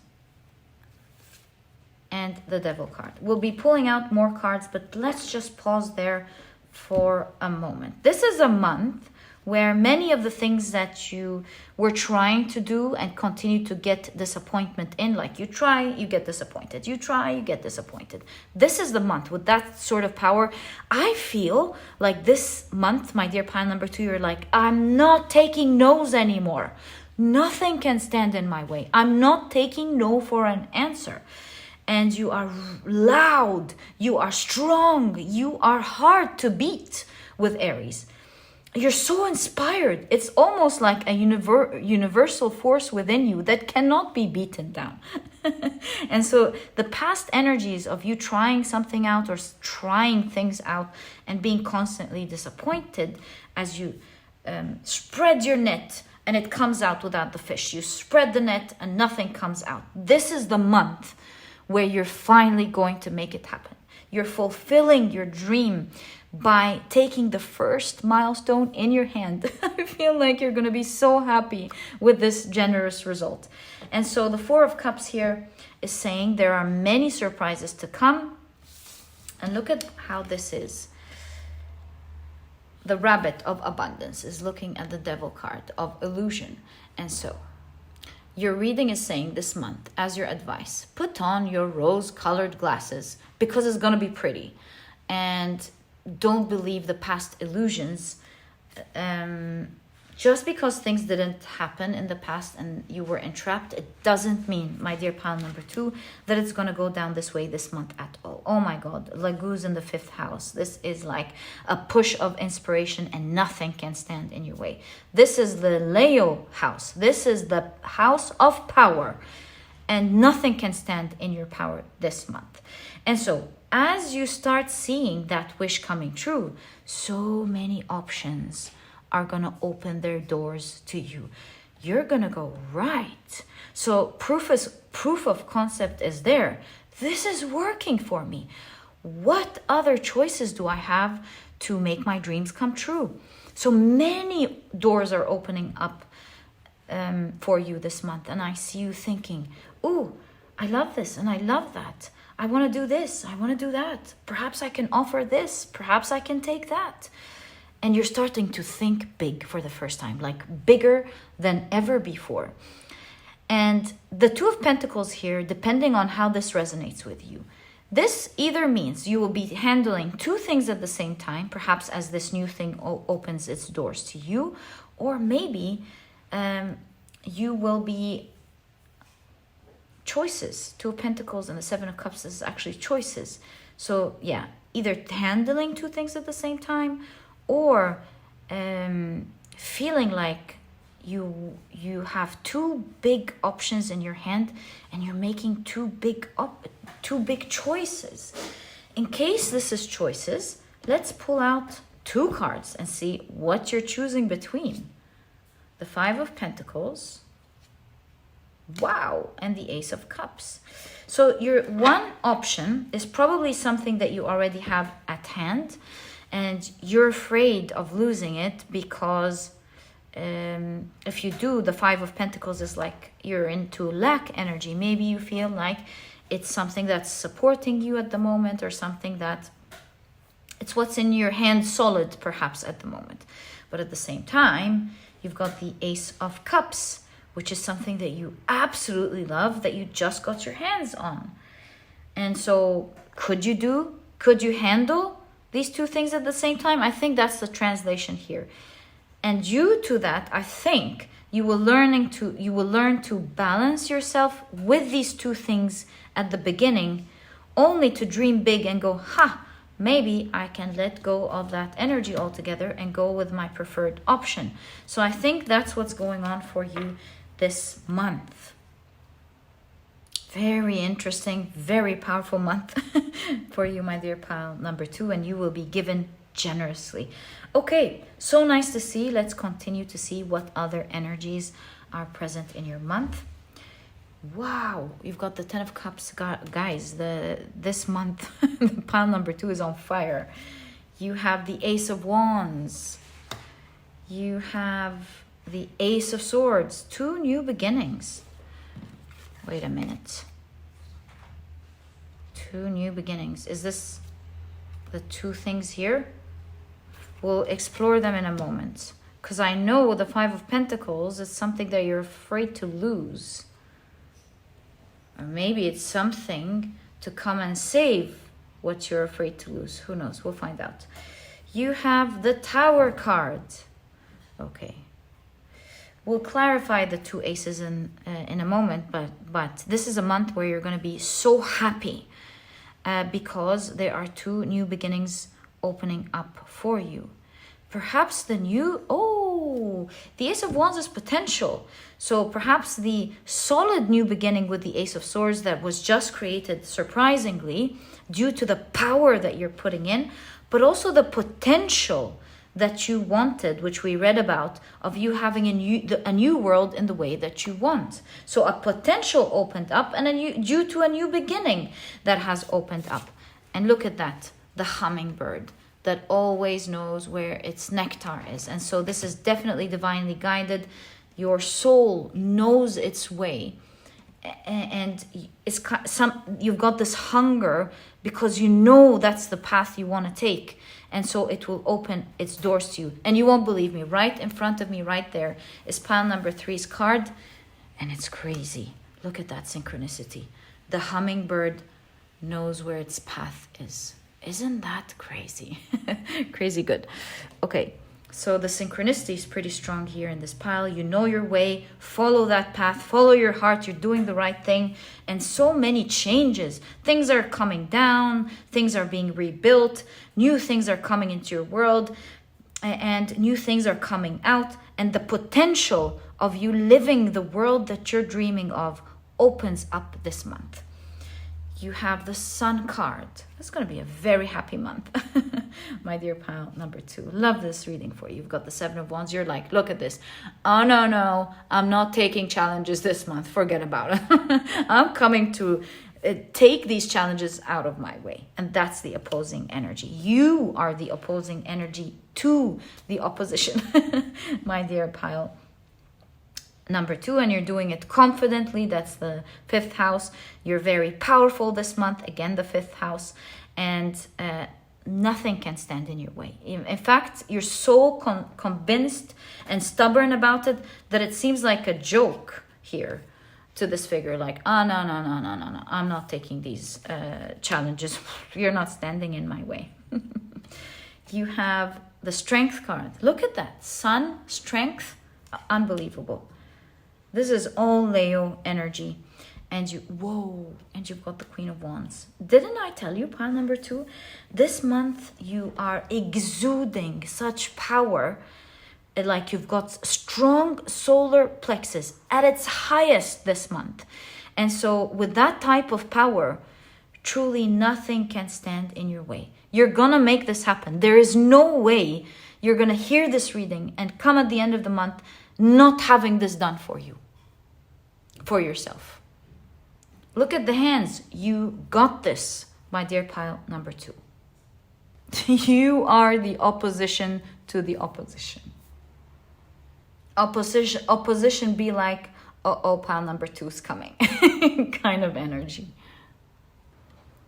and the Devil card. We'll be pulling out more cards, but let's just pause there for a moment. This is a month where many of the things that you were trying to do and continue to get disappointment in, like you try, you get disappointed. You try, you get disappointed. This is the month with that sort of power. I feel like this month, my dear pile number 2, you're like, I'm not taking no's anymore. Nothing can stand in my way. I'm not taking no for an answer. And you are loud, you are strong, you are hard to beat with Aries. You're so inspired. It's almost like a universal force within you that cannot be beaten down. And so the past energies of you trying something out or trying things out and being constantly disappointed as you spread your net and it comes out without the fish. You spread the net and nothing comes out. This is the month where you're finally going to make it happen. You're fulfilling your dream by taking the first milestone in your hand. I feel like you're going to be so happy with this generous result. And so the Four of Cups here is saying there are many surprises to come. And look at how this is. The Rabbit of Abundance is looking at the Devil card of illusion. And so your reading is saying this month, as your advice, put on your rose-colored glasses because it's going to be pretty. And don't believe the past illusions Just because things didn't happen in the past and you were entrapped, it doesn't mean, my dear pile number 2, that it's going to go down this way this month at all. Oh my God, Laguz in the 5th house. This is like a push of inspiration and nothing can stand in your way. This is the Leo house. This is the house of power and nothing can stand in your power this month. And so as you start seeing that wish coming true, so many options are going to open their doors to you. You're going to go, right. So proof of concept is there. This is working for me. What other choices do I have to make my dreams come true? So many doors are opening up for you this month. And I see you thinking, oh, I love this and I love that. I want to do this. I want to do that. Perhaps I can offer this. Perhaps I can take that. And you're starting to think big for the first time, like bigger than ever before. And the 2 of Pentacles here, depending on how this resonates with you, this either means you will be handling 2 things at the same time, perhaps as this new thing opens its doors to you, or maybe you will be choices. 2 of Pentacles and the 7 of Cups is actually choices. So yeah, either handling 2 things at the same time, or feeling like you have 2 big options in your hand and you're making 2 big choices. In case this is choices, let's pull out 2 cards and see what you're choosing between. The 5 of Pentacles, wow, and the Ace of Cups. So your one option is probably something that you already have at hand, and you're afraid of losing it because if you do, the 5 of Pentacles is like you're into lack energy. Maybe you feel like it's something that's supporting you at the moment, or something that it's what's in your hand solid perhaps at the moment. But at the same time, you've got the Ace of Cups, which is something that you absolutely love, that you just got your hands on. And so could you handle these 2 things at the same time? I think that's the translation here. And due to that, I think you will learn to balance yourself with these 2 things at the beginning, only to dream big and go, maybe I can let go of that energy altogether and go with my preferred option. So I think that's what's going on for you this month. Very interesting, very powerful month for you, my dear pile number 2, and you will be given generously. Okay, so nice to see. Let's continue to see what other energies are present in your month. Wow, you've got the 10 of Cups, guys. This month, pile number 2 is on fire. You have the Ace of Wands. You have the Ace of Swords. 2 new beginnings. Wait a minute. 2 new beginnings. Is this the 2 things here? We'll explore them in a moment. Because I know the 5 of Pentacles is something that you're afraid to lose. Or maybe it's something to come and save what you're afraid to lose. Who knows? We'll find out. You have the Tower card. Okay. We'll clarify the 2 aces in a moment, but this is a month where you're going to be so happy because there are 2 new beginnings opening up for you. Perhaps the Ace of Wands is potential. So perhaps the solid new beginning with the Ace of Swords that was just created surprisingly due to the power that you're putting in, but also the potential that you wanted, which we read about, of you having a new world in the way that you want. So a potential opened up, and due to a new beginning that has opened up. And look at that, the hummingbird that always knows where its nectar is. And so this is definitely divinely guided. Your soul knows its way, and you've got this hunger because you know that's the path you want to take. And so it will open its doors to you. And you won't believe me, right in front of me, right there, is pile number 3's card. And it's crazy. Look at that synchronicity. The hummingbird knows where its path is. Isn't that crazy? Crazy good. Okay, So the synchronicity is pretty strong here in this pile. You know your way, follow that path, follow your heart, you're doing the right thing. And so many changes. Things are coming down, things are being rebuilt, new things are coming into your world, and new things are coming out. And the potential of you living the world that you're dreaming of opens up this month. You have the Sun card. It's going to be a very happy month. My dear pile number 2. Love this reading for you. You've got the 7 of Wands. You're like, look at this. Oh, no. I'm not taking challenges this month. Forget about it. I'm coming to take these challenges out of my way. And that's the opposing energy. You are the opposing energy to the opposition. My dear pile number 2, and you're doing it confidently. That's the 5th house. You're very powerful this month. Again, the 5th house. And nothing can stand in your way. In fact, you're so convinced and stubborn about it that it seems like a joke here to this figure. Like, oh, no. I'm not taking these challenges. You're not standing in my way. You have the Strength card. Look at that. Sun, strength, unbelievable. This is all Leo energy. And you've got the Queen of Wands. Didn't I tell you, pile number 2? This month you are exuding such power. Like you've got strong solar plexus at its highest this month. And so with that type of power, truly nothing can stand in your way. You're gonna make this happen. There is no way you're gonna hear this reading and come at the end of the month not having this done for you, for yourself. Look at the hands. You got this, my dear pile number 2. You are the opposition to the opposition. Opposition be like, uh-oh, pile number 2 is coming. Kind of energy.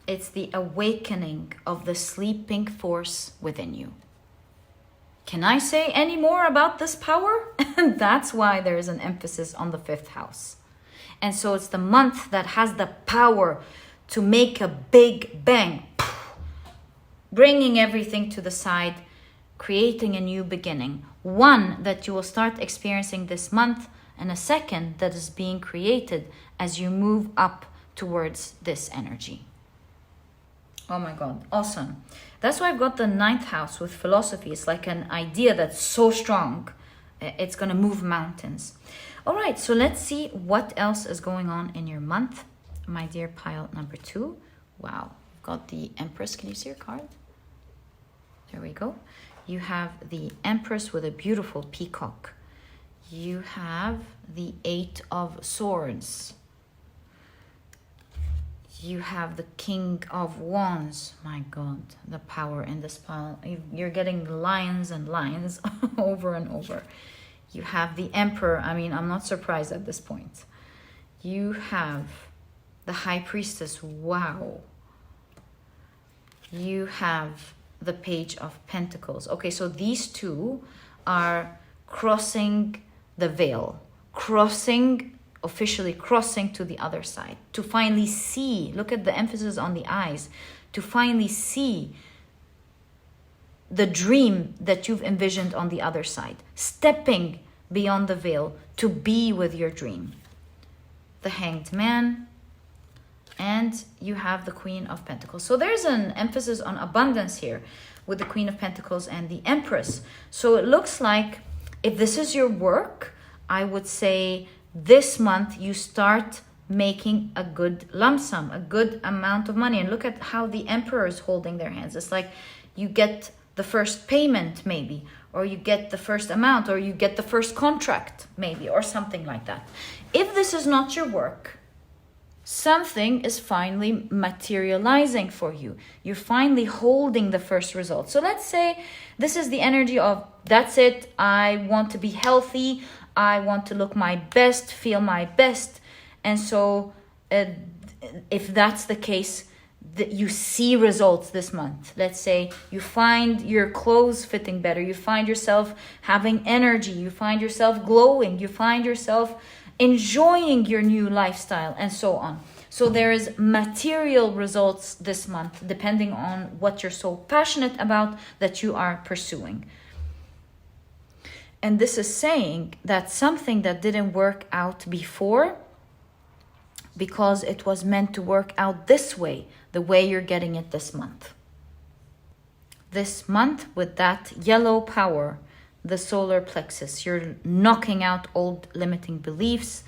It's the awakening of the sleeping force within you. Can I say any more about this power? That's why there is an emphasis on the 5th house. And so it's the month that has the power to make a big bang, bringing everything to the side, creating a new beginning. One that you will start experiencing this month, and a second that is being created as you move up towards this energy. Oh my God, awesome. That's why I've got the 9th house with philosophy. It's like an idea that's so strong. It's going to move mountains. All right, so let's see what else is going on in your month, my dear pile number 2. Wow, I've got the Empress. Can you see your card? There we go. You have the Empress with a beautiful peacock. You have the 8 of Swords. You have the King of Wands. My God, the power in this pile. You're getting lions and lions over and over. You have the Emperor. I mean, I'm not surprised at this point. You have the High Priestess. Wow. You have the Page of Pentacles. Okay, so these two are crossing the veil. Officially crossing to the other side. To finally see. Look at the emphasis on the eyes. To finally see the dream that you've envisioned on the other side. Stepping beyond the veil to be with your dream. The Hanged Man. And you have the Queen of Pentacles. So there's an emphasis on abundance here with the Queen of Pentacles and the Empress. So it looks like if this is your work, I would say this month you start making a good lump sum, a good amount of money. And look at how the Emperor is holding their hands. It's like you get the first payment maybe, or you get the first amount, or you get the first contract maybe, or something like that. If this is not your work, something is finally materializing for you. You're finally holding the first result. So let's say this is the energy of, that's it, I want to be healthy, I want to look my best, feel my best. And so if that's the case, that you see results this month. Let's say you find your clothes fitting better, you find yourself having energy, you find yourself glowing, you find yourself enjoying your new lifestyle, and so on. So there is material results this month, depending on what you're so passionate about that you are pursuing. And this is saying that something that didn't work out before, because it was meant to work out this way, the way you're getting it this month. This month, with that yellow power, the solar plexus, you're knocking out old limiting beliefs,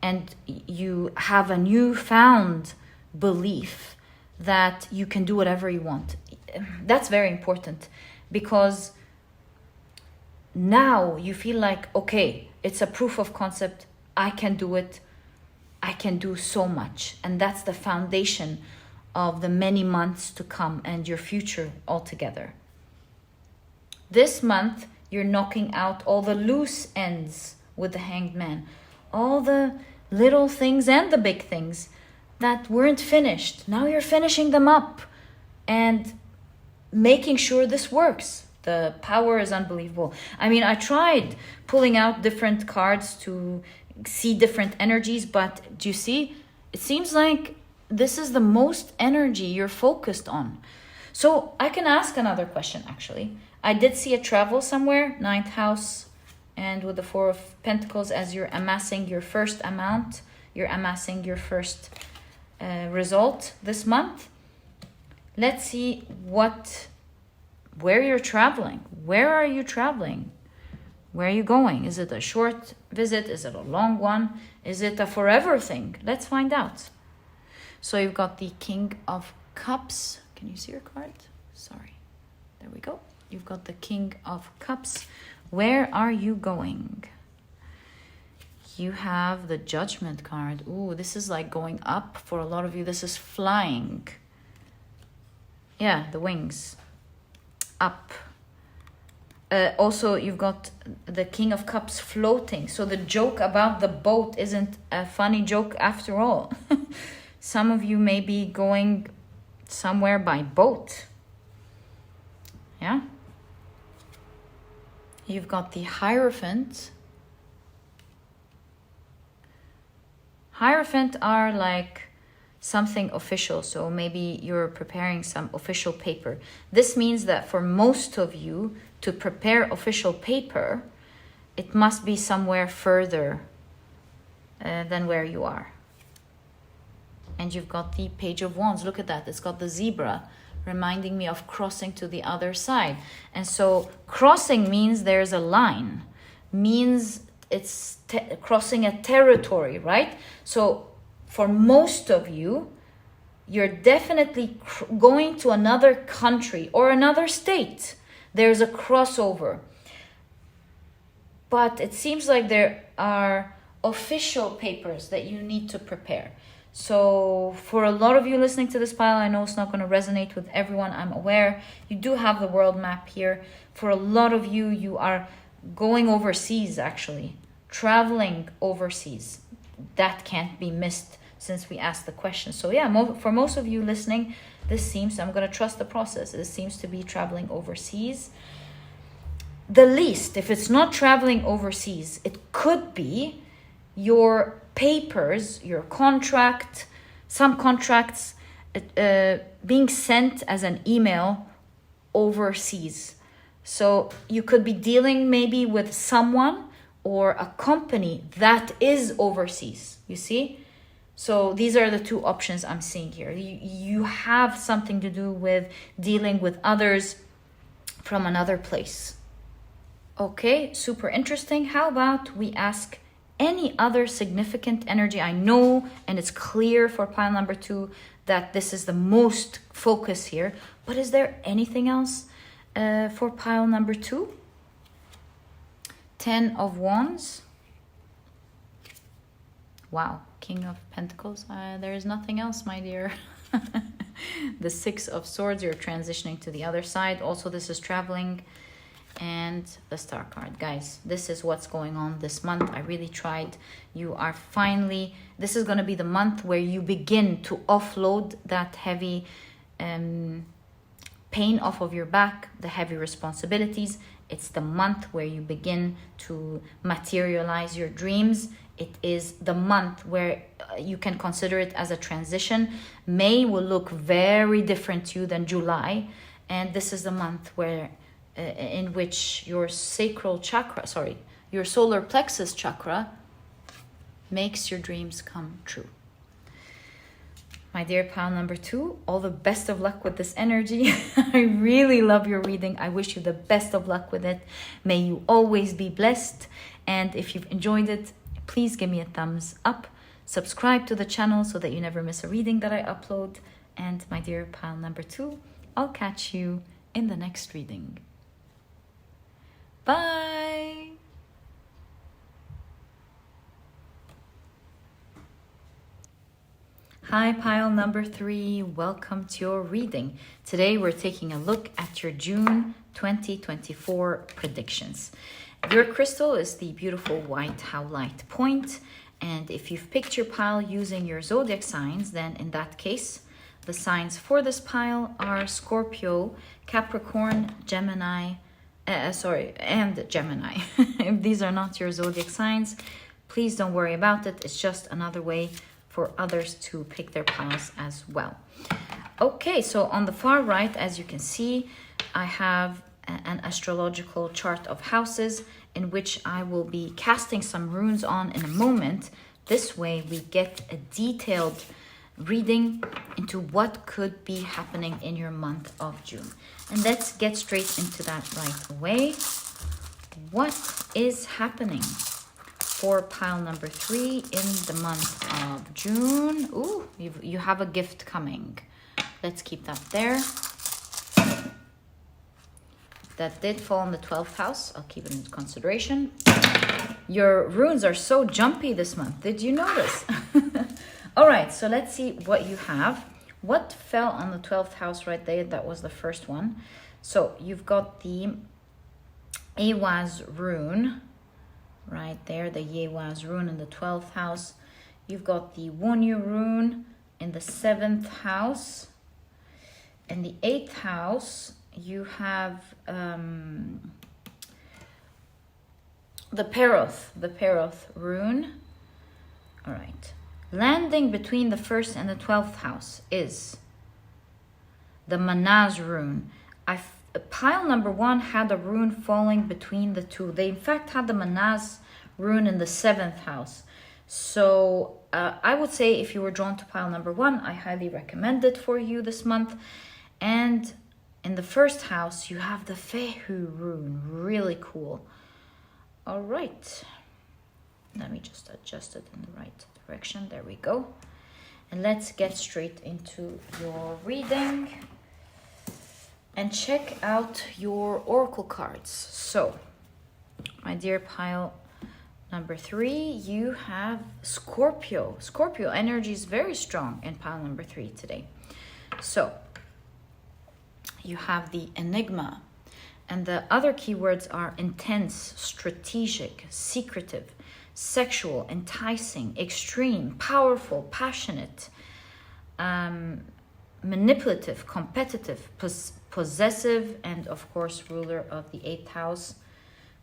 and you have a newfound belief that you can do whatever you want. That's very important, because now you feel like, okay, it's a proof of concept. I can do it. I can do so much. And that's the foundation of the many months to come and your future altogether. This month, you're knocking out all the loose ends with the Hanged Man. All the little things and the big things that weren't finished. Now you're finishing them up and making sure this works. The power is unbelievable. I mean, I tried pulling out different cards to see different energies, but do you see? It seems like this is the most energy you're focused on. So I can ask another question, actually. I did see a travel somewhere, 9th house, and with the 4 of Pentacles, as you're amassing your first amount, you're amassing your first result this month. Let's see where you're traveling. Where are you traveling? Where are you going? Is it a short visit? Is it a long one? Is it a forever thing? Let's find out. So you've got the King of Cups. Can you see your card? Sorry. There we go. You've got the King of Cups. Where are you going? You have the Judgment card. Ooh, this is like going up for a lot of you. This is flying. Yeah, the wings. Up. Also, you've got the King of Cups floating. So the joke about the boat isn't a funny joke after all. Some of you may be going somewhere by boat. Yeah. You've got the Hierophant. Hierophant are like something official. So maybe you're preparing some official paper. This means that for most of you, to prepare official paper, it must be somewhere further than where you are. And you've got the Page of Wands. Look at that. It's got the zebra, reminding me of crossing to the other side. And so crossing means there's a line, means it's crossing a territory, right? So for most of you, you're definitely going to another country or another state. There's a crossover. But it seems like there are official papers that you need to prepare. So for a lot of you listening to this pile, I know it's not going to resonate with everyone. I'm aware. You do have the world map here. For a lot of you, you are going overseas, actually. Traveling overseas. That can't be missed since we asked the question. So yeah, for most of you listening, this seems, I'm going to trust the process. This seems to be traveling overseas. The least, if it's not traveling overseas, it could be your papers, your contract, some contracts being sent as an email overseas. So you could be dealing maybe with someone or a company that is overseas, you see? So these are the two options I'm seeing here. You have something to do with dealing with others from another place. Okay, super interesting. How about we ask any other significant energy? I know, and it's clear for pile number 2 that this is the most focus here. But is there anything else for pile number 2? 10 of Wands. Wow, King of Pentacles. There is nothing else, my dear. The 6 of Swords, you're transitioning to the other side. Also, this is traveling. And the Star card. Guys, this is what's going on this month. I really tried. You are finally, this is going to be the month where you begin to offload that heavy pain off of your back, the heavy responsibilities. It's the month where you begin to materialize your dreams. It is the month where you can consider it as a transition. May will look very different to you than July. And this is the month where in which your sacral chakra, sorry, your solar plexus chakra makes your dreams come true. My dear pile number 2, all the best of luck with this energy. I really love your reading. I wish you the best of luck with it. May you always be blessed. And if you've enjoyed it, please give me a thumbs up. Subscribe to the channel so that you never miss a reading that I upload. And my dear pile number 2, I'll catch you in the next reading. Bye! Hi pile number 3, welcome to your reading. Today we're taking a look at your June 2024 predictions. Your crystal is the beautiful white Howlite point, and if you've picked your pile using your zodiac signs, then in that case, the signs for this pile are Scorpio, Capricorn, Gemini, and Gemini. If these are not your zodiac signs, please don't worry about it. It's just another way for others to pick their piles as well. Okay, so on the far right, as you can see, I have an astrological chart of houses in which I will be casting some runes on in a moment. This way we get a detailed reading into what could be happening in your month of June. And let's get straight into that right away. What is happening for pile number 3 in the month of June? Ooh, you have a gift coming. Let's keep that there. That did fall in the 12th house. I'll keep it into consideration. Your runes are so jumpy this month. Did you notice? All right, so let's see what you have. What fell on the 12th house right there? That was the first one. So you've got the Awaz rune right there, the Yewaz rune in the 12th house. You've got the Wonyu rune in the 7th house. In the 8th house, you have the Peroth rune. All right. Landing between the 1st and the 12th house is the Manaz rune. Pile number 1 had a rune falling between the two. They in fact had the Manaz rune in the 7th house. So I would say if you were drawn to pile number 1, I highly recommend it for you this month. And in the 1st house, you have the Fehu rune. Really cool. All right. Let me just adjust it in the right direction. There we go. And let's get straight into your reading and check out your oracle cards. So, my dear pile number 3, you have Scorpio. Scorpio energy is very strong in pile number 3 today. So, you have the Enigma. And the other keywords are intense, strategic, secretive, sexual, enticing, extreme, powerful, passionate, manipulative, competitive, possessive, and of course ruler of the 8th house,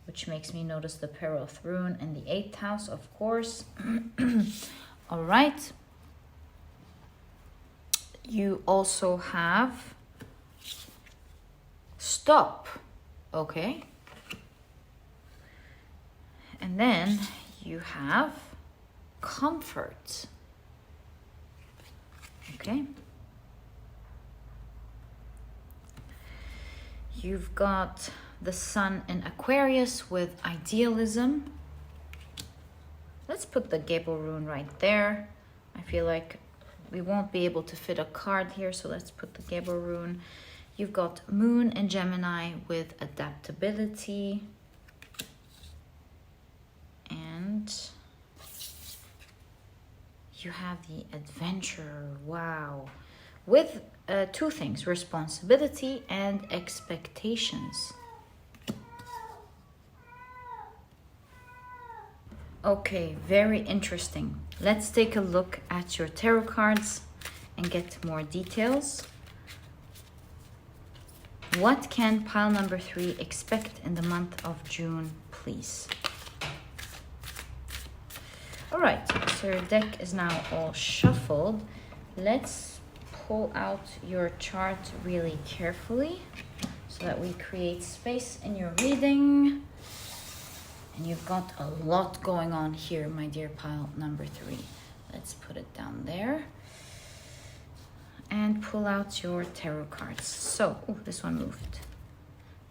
which makes me notice the Peroth rune in the 8th house, of course. All right. You also have stop. Okay. And then you have comfort. Okay. You've got the sun in Aquarius with idealism. Let's put the Gable rune right there. I feel like we won't be able to fit a card here, so let's put the Gable rune. You've got moon in Gemini with adaptability. And you have the adventurer. Wow. With two things, responsibility and expectations. Okay, very interesting. Let's take a look at your tarot cards and get more details. What can pile number 3 expect in the month of June, please? All right, so your deck is now all shuffled. Let's pull out your chart really carefully so so that we create space in your reading. And you've got a lot going on here, my dear pile number 3. Let's put it down there. And pull out your tarot cards. So, oh, this one moved.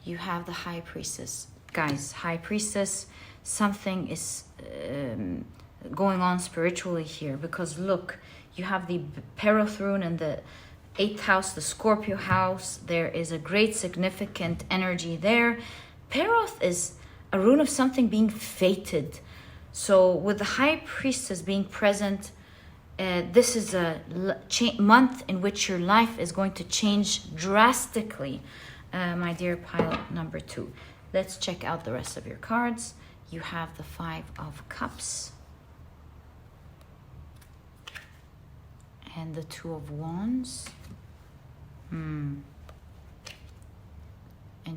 You have the High Priestess. Guys, High Priestess, something is going on spiritually here. Because look, you have the Peril rune in the 8th house, the Scorpio house. There is a great significant energy there. Peroth is a rune of something being fated. So with the High Priestess being present, this is a month in which your life is going to change drastically, my dear pile number 2. Let's check out the rest of your cards. You have the 5 of Cups and the 2 of Wands. And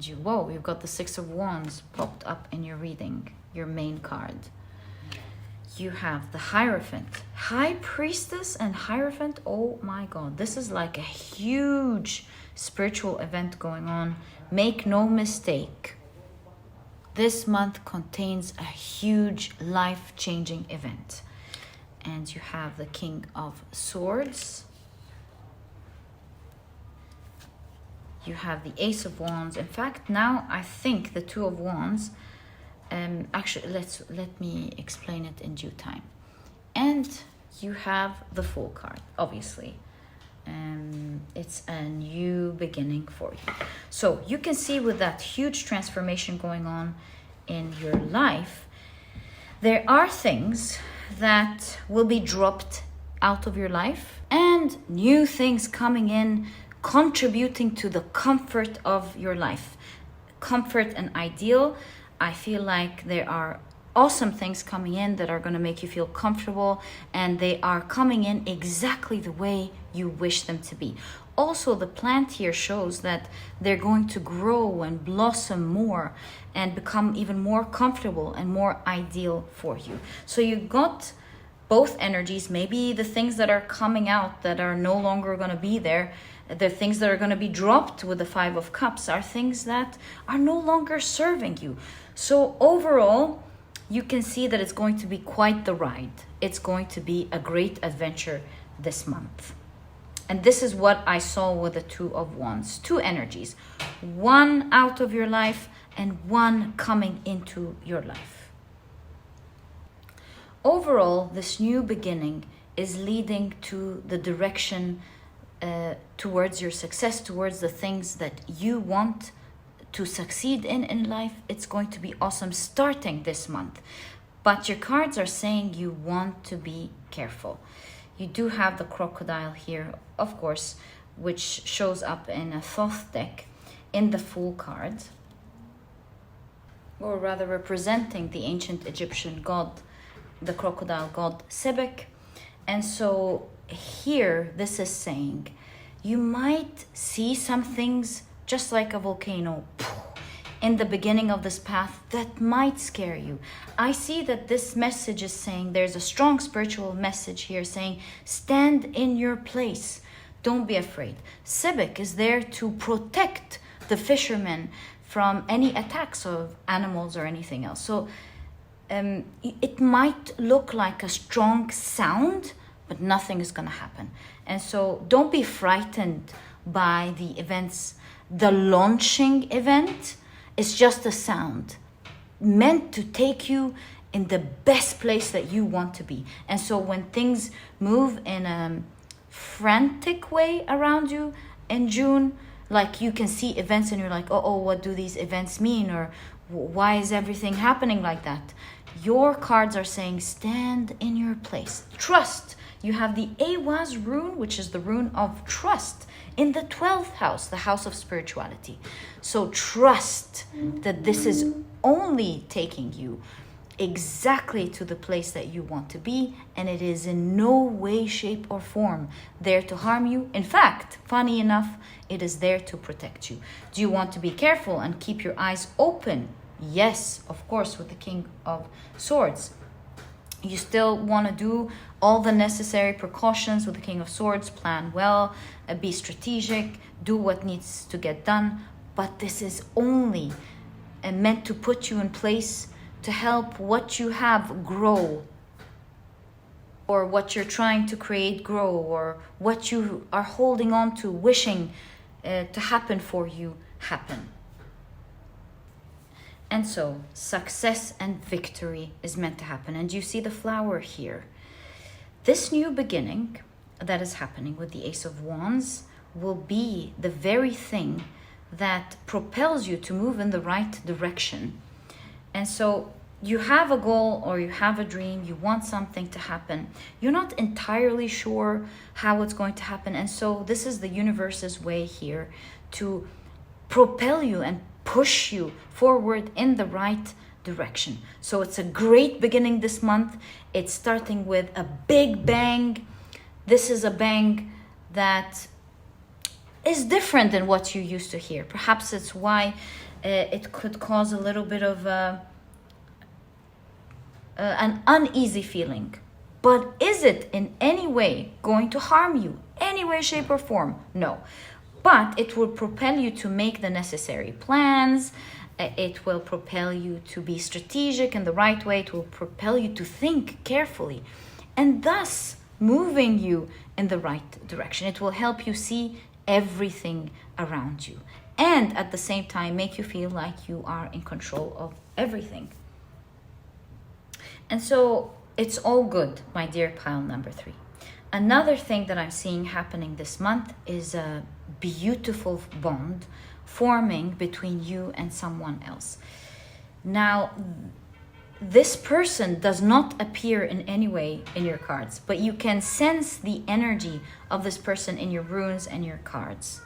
you've got the 6 of Wands popped up in your reading, your main card. You have the Hierophant. High Priestess and Hierophant, oh my God. This is like a huge spiritual event going on. Make no mistake. This month contains a huge life-changing event. And you have the King of Swords. You have the Ace of Wands. In fact, now I think the 2 of Wands, actually, let me explain it in due time. And you have the Fool card, obviously. It's a new beginning for you. So you can see with that huge transformation going on in your life, there are things that will be dropped out of your life and new things coming in, contributing to the comfort of your life. Comfort and ideal. I feel like there are awesome things coming in that are going to make you feel comfortable, and they are coming in exactly the way you wish them to be. Also, the plant here shows that they're going to grow and blossom more and become even more comfortable and more ideal for you. So you got both energies. Maybe the things that are coming out that are no longer going to be there, the things that are going to be dropped with the 5 of Cups, are things that are no longer serving you. So overall, you can see that it's going to be quite the ride. It's going to be a great adventure this month. And this is what I saw with the 2 of Wands. 2 energies. One out of your life and one coming into your life. Overall, this new beginning is leading to the direction towards your success, towards the things that you want to succeed in life. It's going to be awesome starting this month. But your cards are saying you want to be careful. You do have the crocodile here, of course, which shows up in a Thoth deck in the Fool card, or rather representing the ancient Egyptian god, the crocodile god Sebek. And so here, this is saying you might see some things just like a volcano in the beginning of this path that might scare you. I see that this message is saying, there's a strong spiritual message here saying, stand in your place. Don't be afraid. Sebek is there to protect the fishermen from any attacks of animals or anything else. So it might look like a strong sound, but nothing is going to happen. And so don't be frightened by the events. The launching event is just a sound meant to take you in the best place that you want to be. And so when things move in a frantic way around you in June, like you can see events and you're like, oh, what do these events mean? Or why is everything happening like that? Your cards are saying, stand in your place. Trust. You have the Awaz rune, which is the rune of trust, in the 12th house, the house of spirituality. So trust that this is only taking you exactly to the place that you want to be, and it is in no way, shape, or form there to harm you. In fact, funny enough, it is there to protect you. Do you want to be careful and keep your eyes open? Yes, of course, with the King of Swords. You still want to do all the necessary precautions with the King of Swords. Plan well, be strategic, do what needs to get done. but this is only meant to put you in place to help what you have grow, or what you're trying to create grow, or what you are holding on to, wishing to happen for you, happen. And so success and victory is meant to happen. And you see the flower here. This new beginning that is happening with the Ace of Wands will be the very thing that propels you to move in the right direction. And so you have a goal, or you have a dream, you want something to happen. You're not entirely sure how it's going to happen. And so this is the universe's way here to propel you and push you forward in the right direction. So it's a great beginning this month. It's starting with a big bang. This is a bang that is different than what you used to hear. Perhaps it's why it could cause a little bit of an uneasy feeling. But is it in any way going to harm you? Any way, shape, or form? No. But it will propel you to make the necessary plans. It will propel you to be strategic in the right way. It will propel you to think carefully, and thus moving you in the right direction. It will help you see everything around you, and at the same time make you feel like you are in control of everything. And so it's all good, my dear pile number 3. Another thing that I'm seeing happening this month is a beautiful bond forming between you and someone else. Now, this person does not appear in any way in your cards, but you can sense the energy of this person in your runes and your cards.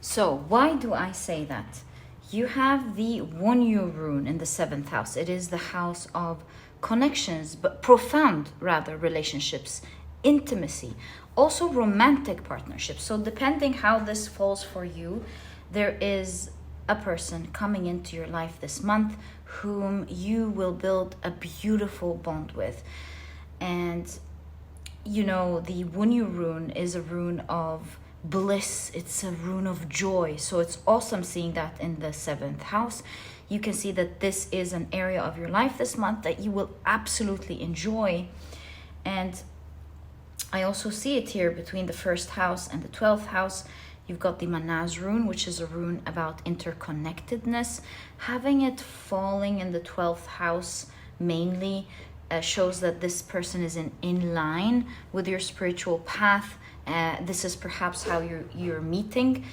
So why do I say that? You have the Wonyu rune in the 7th house. It is the house of connections, but profound rather relationships, intimacy, also romantic partnerships. So depending how this falls for you, there is a person coming into your life this month whom you will build a beautiful bond with. And you know, the Wonyu rune is a rune of bliss. It's a rune of joy. So it's awesome seeing that in the 7th house. You can see that this is an area of your life this month that you will absolutely enjoy. And I also see it here between the 1st house and the 12th house. You've got the Manaz rune, which is a rune about interconnectedness. Having it falling in the 12th house mainly shows that this person is in line with your spiritual path. This is perhaps how you're meeting.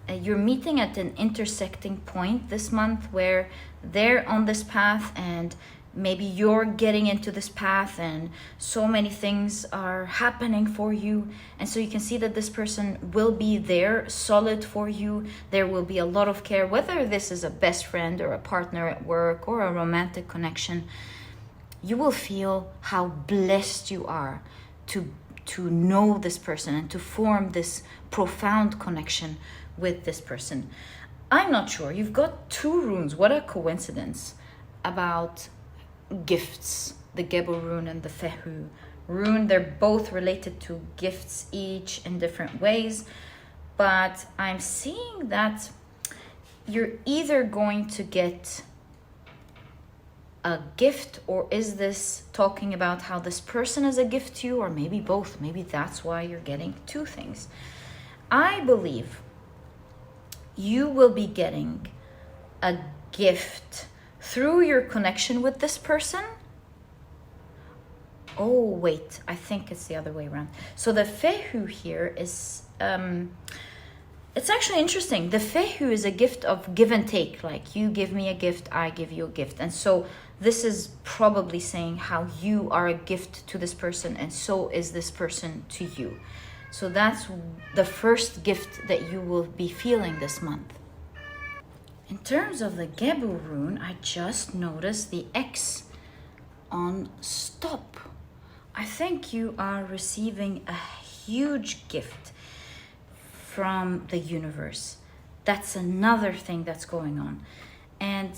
You're meeting at an intersecting point this month where they're on this path and maybe you're getting into this path, and so many things are happening for you. And so you can see that this person will be there solid for you. There will be a lot of care, whether this is a best friend or a partner at work or a romantic connection. You will feel how blessed you are to know this person and to form this profound connection with this person. I'm not sure. You've got 2 runes. What a coincidence. About gifts, the Gebo rune and the Fehu rune. They're both related to gifts, each in different ways. But I'm seeing that you're either going to get a gift, or is this talking about how this person is a gift to you, or maybe both? Maybe that's why you're getting 2 things. I believe you will be getting a gift through your connection with this person. Oh, wait, I think it's the other way around. So the Fehu here is, it's actually interesting. The Fehu is a gift of give and take. Like, you give me a gift, I give you a gift. And so this is probably saying how you are a gift to this person, and so is this person to you. So that's the first gift that you will be feeling this month. In terms of the Gebu rune, I just noticed the X on stop. I think you are receiving a huge gift from the universe. That's another thing that's going on. And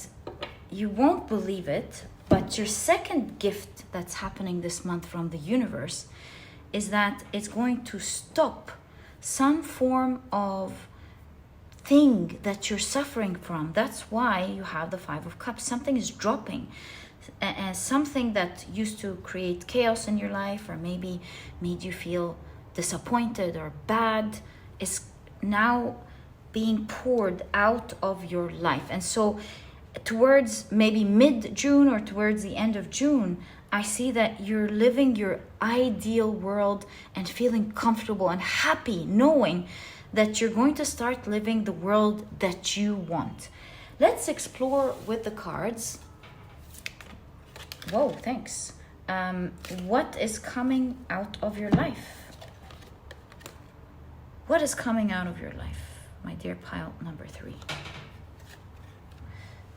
you won't believe it, but your second gift that's happening this month from the universe is that it's going to stop some form of thing that you're suffering from. That's why you have the Five of Cups. Something is dropping. And something that used to create chaos in your life or maybe made you feel disappointed or bad is now being poured out of your life. And so towards maybe mid-June or towards the end of June, I see that you're living your ideal world and feeling comfortable and happy, knowing that you're going to start living the world that you want. Let's explore with the cards. Whoa, thanks. What is coming out of your life? What is coming out of your life, my dear pile number 3?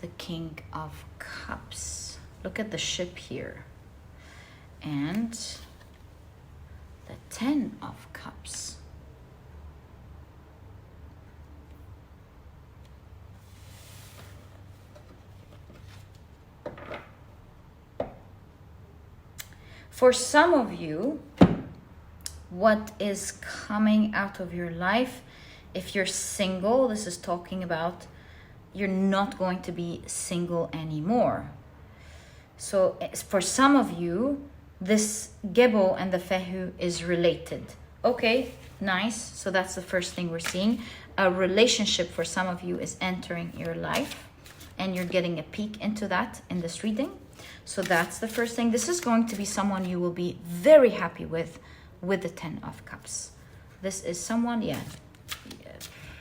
The King of Cups. Look at the ship here. And the 10 of Cups. For some of you, what is coming out of your life, if you're single, this is talking about you're not going to be single anymore. So for some of you, this Gebo and the Fehu is related. Okay, nice. So that's the first thing we're seeing. A relationship for some of you is entering your life, and you're getting a peek into that in this reading. So that's the first thing. This is going to be someone you will be very happy with the 10 of Cups. This is someone,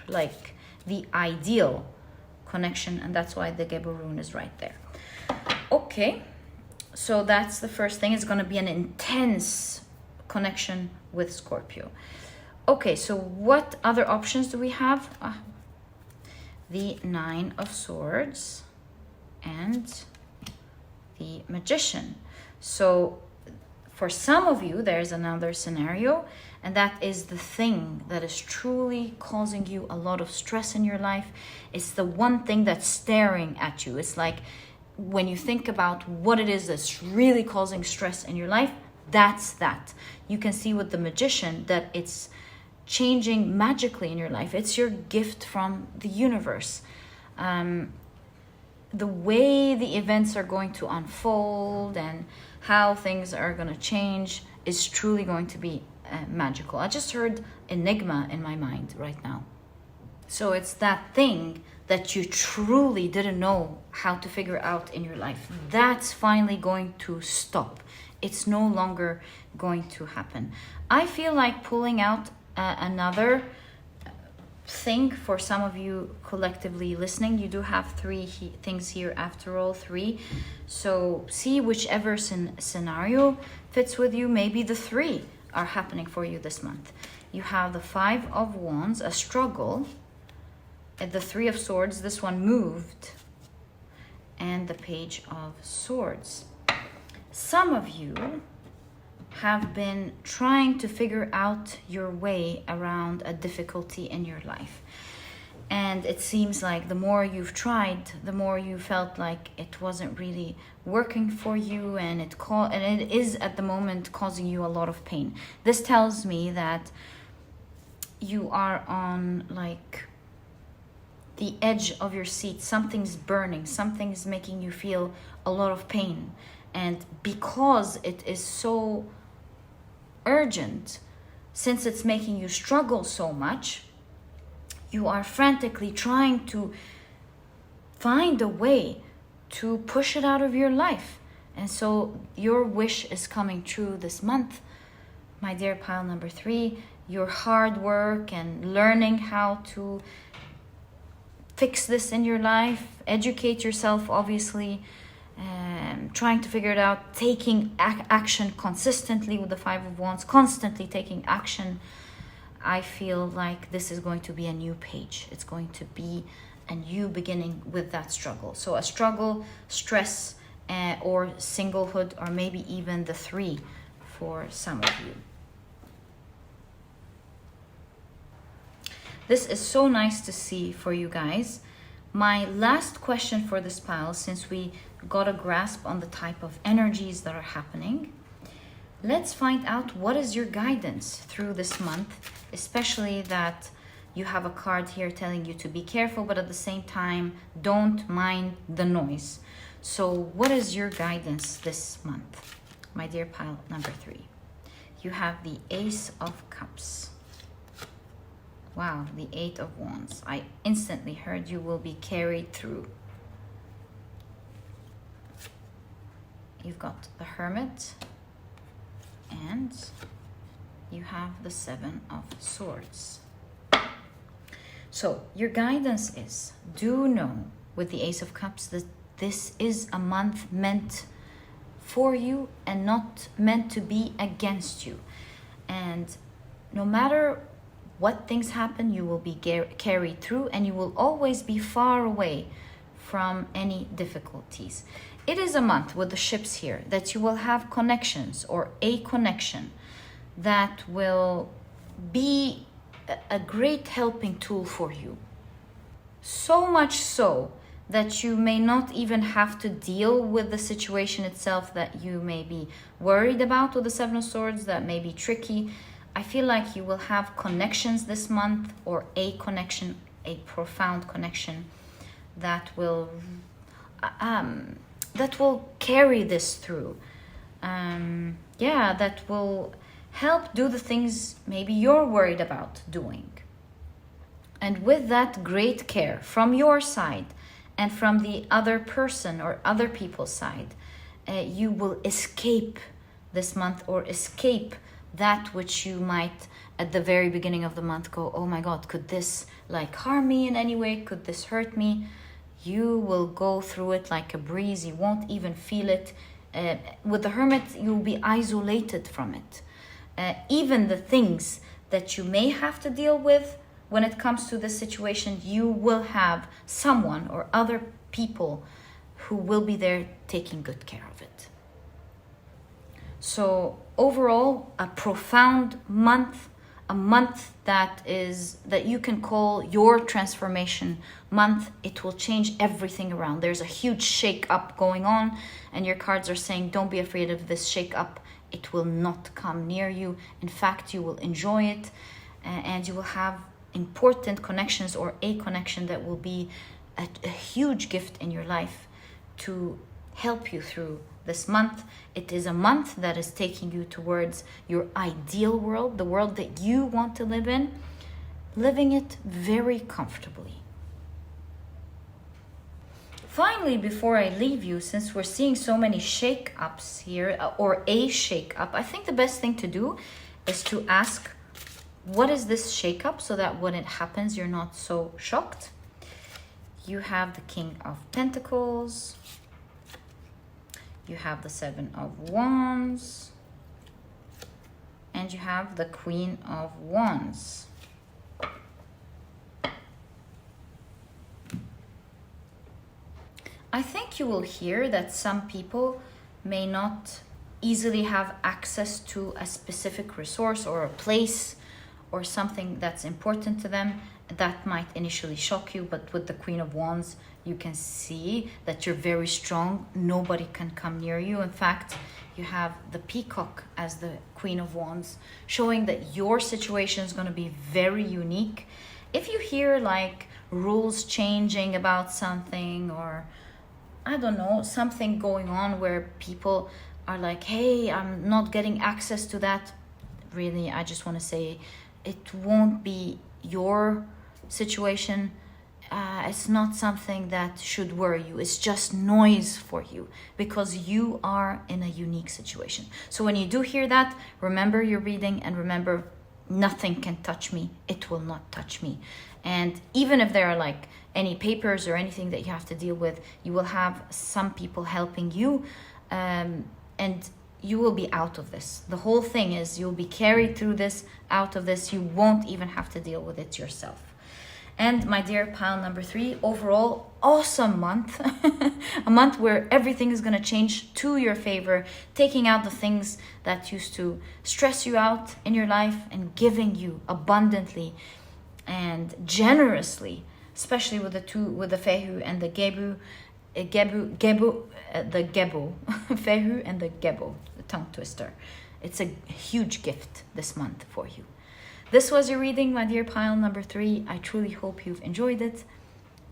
like the ideal connection, and that's why the Gebo rune is right there. Okay, so that's the first thing. It's going to be an intense connection with Scorpio. Okay, so what other options do we have? The 9 of Swords and the Magician. So for some of you, there's another scenario, and that is the thing that is truly causing you a lot of stress in your life. It's the one thing that's staring at you. It's like when you think about what it is that's really causing stress in your life, that's that. You can see with the Magician that it's changing magically in your life. It's your gift from the universe. The way the events are going to unfold and how things are going to change is truly going to be magical. I just heard enigma in my mind right now. So it's that thing that you truly didn't know how to figure out in your life. That's finally going to stop. It's no longer going to happen. I feel like pulling out another thing for some of you collectively listening. You do have 3 things here after all, 3. So see whichever scenario fits with you. Maybe the 3 are happening for you this month. You have the 5 of Wands, a struggle, and the 3 of Swords, this one moved, and the Page of Swords. Some of you have been trying to figure out your way around a difficulty in your life. And it seems like the more you've tried, the more you felt like it wasn't really working for you, and it is at the moment causing you a lot of pain. This tells me that you are on like the edge of your seat. Something's burning, something's making you feel a lot of pain. And because it is so urgent, since it's making you struggle so much, you are frantically trying to find a way to push it out of your life. And so your wish is coming true this month, my dear pile number 3. Your hard work and learning how to fix this in your life, educate yourself, obviously, trying to figure it out, taking action consistently with the 5 of Wands, constantly taking action. I feel like this is going to be a new page. It's going to be a new beginning with that struggle. So a struggle, stress, or singlehood, or maybe even the 3 for some of you. This is so nice to see for you guys. My last question for this pile, since we got a grasp on the type of energies that are happening, let's find out what is your guidance through this month, especially that You have a card here telling you to be careful, but at the same time, don't mind the noise. So what is your guidance this month, my dear pile number 3? You have the Ace of Cups. Wow, the 8 of Wands. I instantly heard you will be carried through. You've got the Hermit, and you have the 7 of Swords. So your guidance is, do know with the Ace of Cups that this is a month meant for you and not meant to be against you. And no matter what things happen, you will be carried through, and you will always be far away from any difficulties. It is a month with the ships here that you will have connections or a connection that will be a great helping tool for you. So much so that you may not even have to deal with the situation itself that you may be worried about with the 7 of Swords, that may be tricky. I feel like you will have connections this month, or a connection, a profound connection that will carry this through. That will help do the things maybe you're worried about doing. And with that great care from your side and from the other person or other people's side, you will escape this month, or escape that which you might at the very beginning of the month go, oh my God, could this like harm me in any way? Could this hurt me? You will go through it like a breeze. You won't even feel it. With the Hermit, you'll be isolated from it. Even the things that you may have to deal with when it comes to this situation, you will have someone or other people who will be there taking good care of it. So overall, a profound month, a month that you can call your transformation month. It will change everything around. There's a huge shake up going on, and your cards are saying, don't be afraid of this shake up. It will not come near you. In fact, you will enjoy it, and you will have important connections, or a connection that will be a huge gift in your life to help you through this month. It is a month that is taking you towards your ideal world, the world that you want to live in, living it very comfortably. Finally, before I leave you, since we're seeing so many shake-ups here, or a shake-up, I think the best thing to do is to ask, what is this shake-up, so that when it happens, you're not so shocked. You have the King of Pentacles. You have the 7 of Wands. And you have the Queen of Wands. I think you will hear that some people may not easily have access to a specific resource or a place or something that's important to them. That might initially shock you, but with the Queen of Wands, you can see that you're very strong. Nobody can come near you. In fact, you have the Peacock as the Queen of Wands, showing that your situation is going to be very unique. If you hear like rules changing about something, or I don't know, something going on where people are like, hey, I'm not getting access to that. Really, I just want to say it won't be your situation. It's not something that should worry you. It's just noise for you, because you are in a unique situation. So when you do hear that, remember your reading, and remember, nothing can touch me. It will not touch me. And even if there are like any papers or anything that you have to deal with, you will have some people helping you, and you will be out of this. The whole thing is you'll be carried through this, out of this. You won't even have to deal with it yourself. And my dear pile number 3, overall, awesome month. A month where everything is going to change to your favor, taking out the things that used to stress you out in your life and giving you abundantly and generously, especially with the Fehu and the Gebu, the Gebu, Fehu and the Gebu, the tongue twister. It's a huge gift this month for you. This was your reading, my dear pile number 3. I truly hope you've enjoyed it.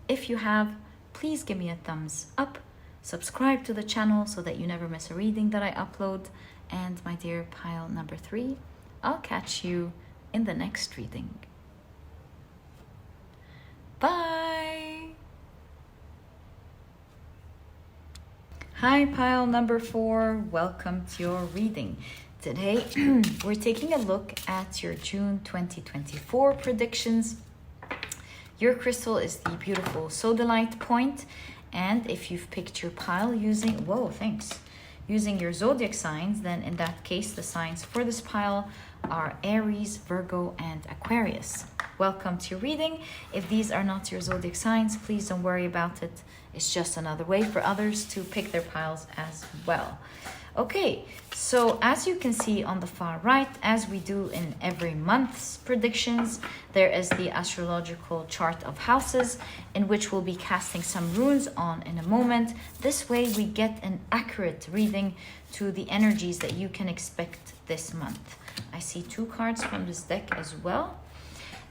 If you have, please give me a thumbs up. Subscribe to the channel so that you never miss a reading that I upload. And my dear pile number 3, I'll catch you in the next reading. Bye! Hi pile number 4, welcome to your reading. Today we're taking a look at your June 2024 predictions. Your crystal is the beautiful Sodalite point, and if you've picked your pile using, using your zodiac signs, then in that case the signs for this pile are Aries, Virgo, and Aquarius. Welcome to your reading. If these are not your zodiac signs, please don't worry about it. It's just another way for others to pick their piles as well. Okay, so as you can see on the far right, as we do in every month's predictions, there is the astrological chart of houses in which we'll be casting some runes on in a moment. This way we get an accurate reading to the energies that you can expect this month. I see 2 cards from this deck as well.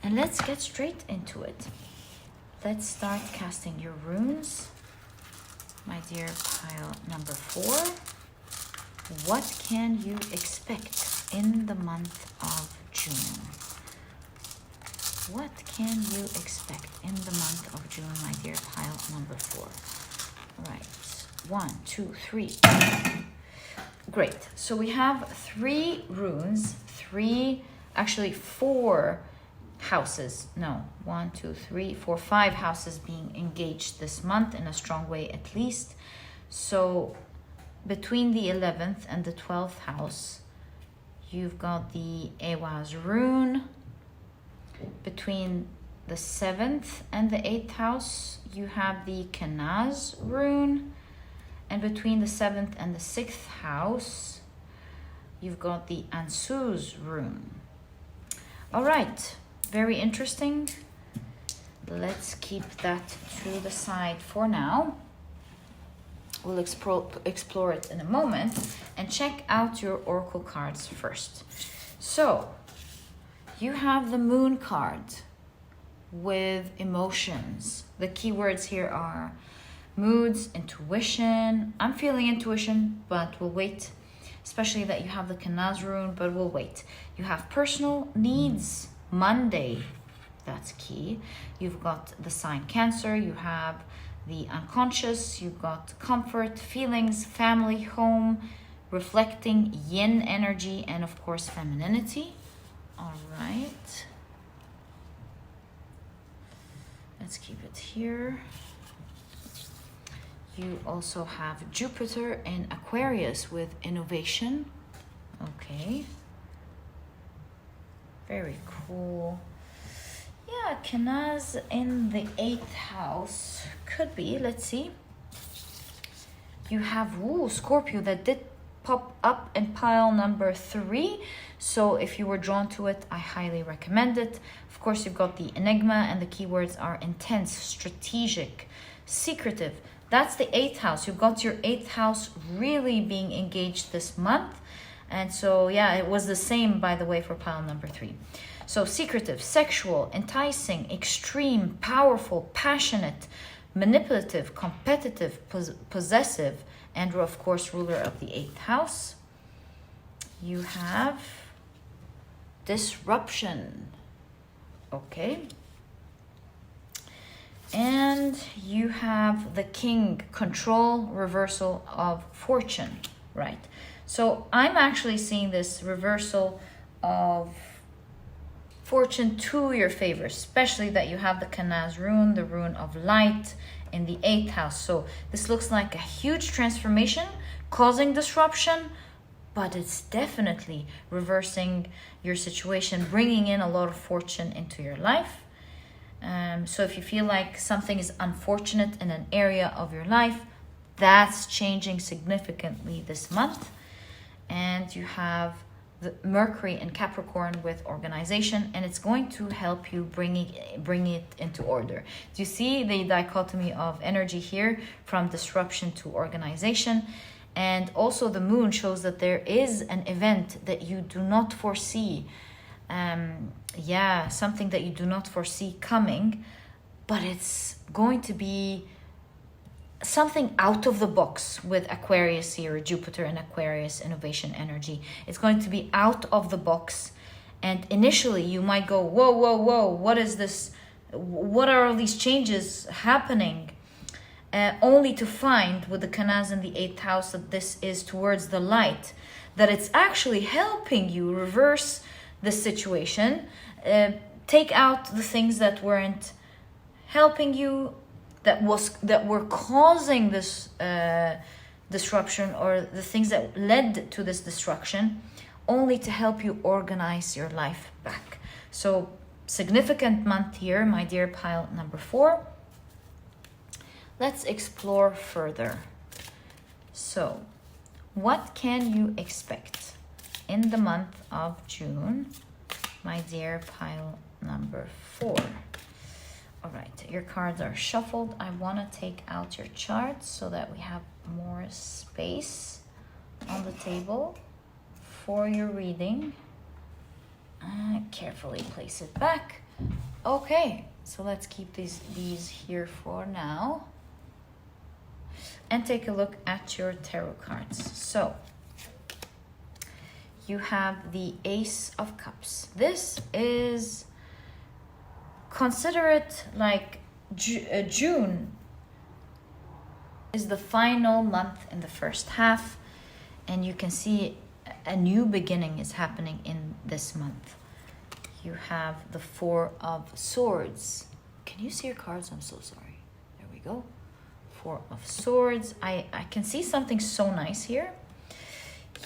And let's get straight into it. Let's start casting your runes. My dear pile number 4. What can you expect in the month of June? What can you expect in the month of June, my dear pile number 4? Right, 1, 2, 3. Great, so we have 3 runes, 4 houses. No, 1, 2, 3, 4, 5 houses being engaged this month in a strong way at least. So between the 11th and the 12th house, you've got the Ewaz rune. Between the 7th and the 8th house, you have the Kenaz rune. And between the 7th and the 6th house, you've got the Ansuz rune. All right, very interesting. Let's keep that to the side for now. We'll explore it in a moment and check out your oracle cards first. So you have the moon card with emotions. The keywords here are moods, intuition. I'm feeling intuition, but we'll wait. Especially that you have the Kenaz rune, but we'll wait. You have personal needs, Monday. That's key. You've got the sign Cancer. You have the unconscious, you've got comfort, feelings, family, home, reflecting yin energy, and of course femininity. All right, let's keep it here. You also have Jupiter in Aquarius with innovation. Okay, very cool. Yeah, Kenaz in the 8th house could be. Let's see. You have Scorpio that did pop up in pile number 3. So if you were drawn to it, I highly recommend it. Of course, you've got the Enigma, and the keywords are intense, strategic, secretive. That's the 8th house. You've got your 8th house really being engaged this month. And so, yeah, it was the same, by the way, for pile number 3. So secretive, sexual, enticing, extreme, powerful, passionate, manipulative, competitive, possessive, and of course ruler of the 8th house. You have disruption. Okay. And you have the King, control, reversal of fortune. Right. So I'm actually seeing this reversal of fortune to your favor, especially that you have the Kenaz rune, the rune of light in the 8th house. So this looks like a huge transformation causing disruption, but it's definitely reversing your situation, bringing in a lot of fortune into your life. So if you feel like something is unfortunate in an area of your life, that's changing significantly this month. And you have the Mercury in Capricorn with organization, and it's going to help you bring it into order. Do you see the dichotomy of energy here from disruption to organization? And also the moon shows that there is an event that you do not foresee Yeah, something that you do not foresee coming, but it's going to be something out of the box with Aquarius here, Jupiter and Aquarius innovation energy. It's going to be out of the box. And initially you might go, whoa, whoa, whoa, what is this? What are all these changes happening? Only to find with the Kanaz in the 8th house that this is towards the light, that it's actually helping you reverse the situation, take out the things that weren't helping you, that were causing this disruption, or the things that led to this destruction, only to help you organize your life back. So significant month here, my dear pile number 4. Let's explore further. So what can you expect in the month of June, my dear pile number 4? All right, your cards are shuffled. I want to take out your charts so that we have more space on the table for your reading. Carefully place it back. Okay, so let's keep these here for now and take a look at your tarot cards. So you have the Ace of Cups. This is, consider it like June is the final month in the first half, and you can see a new beginning is happening in this month. You have the 4 of Swords. Can you see your cards? I'm so sorry. There we go. 4 of Swords. I can see something so nice here.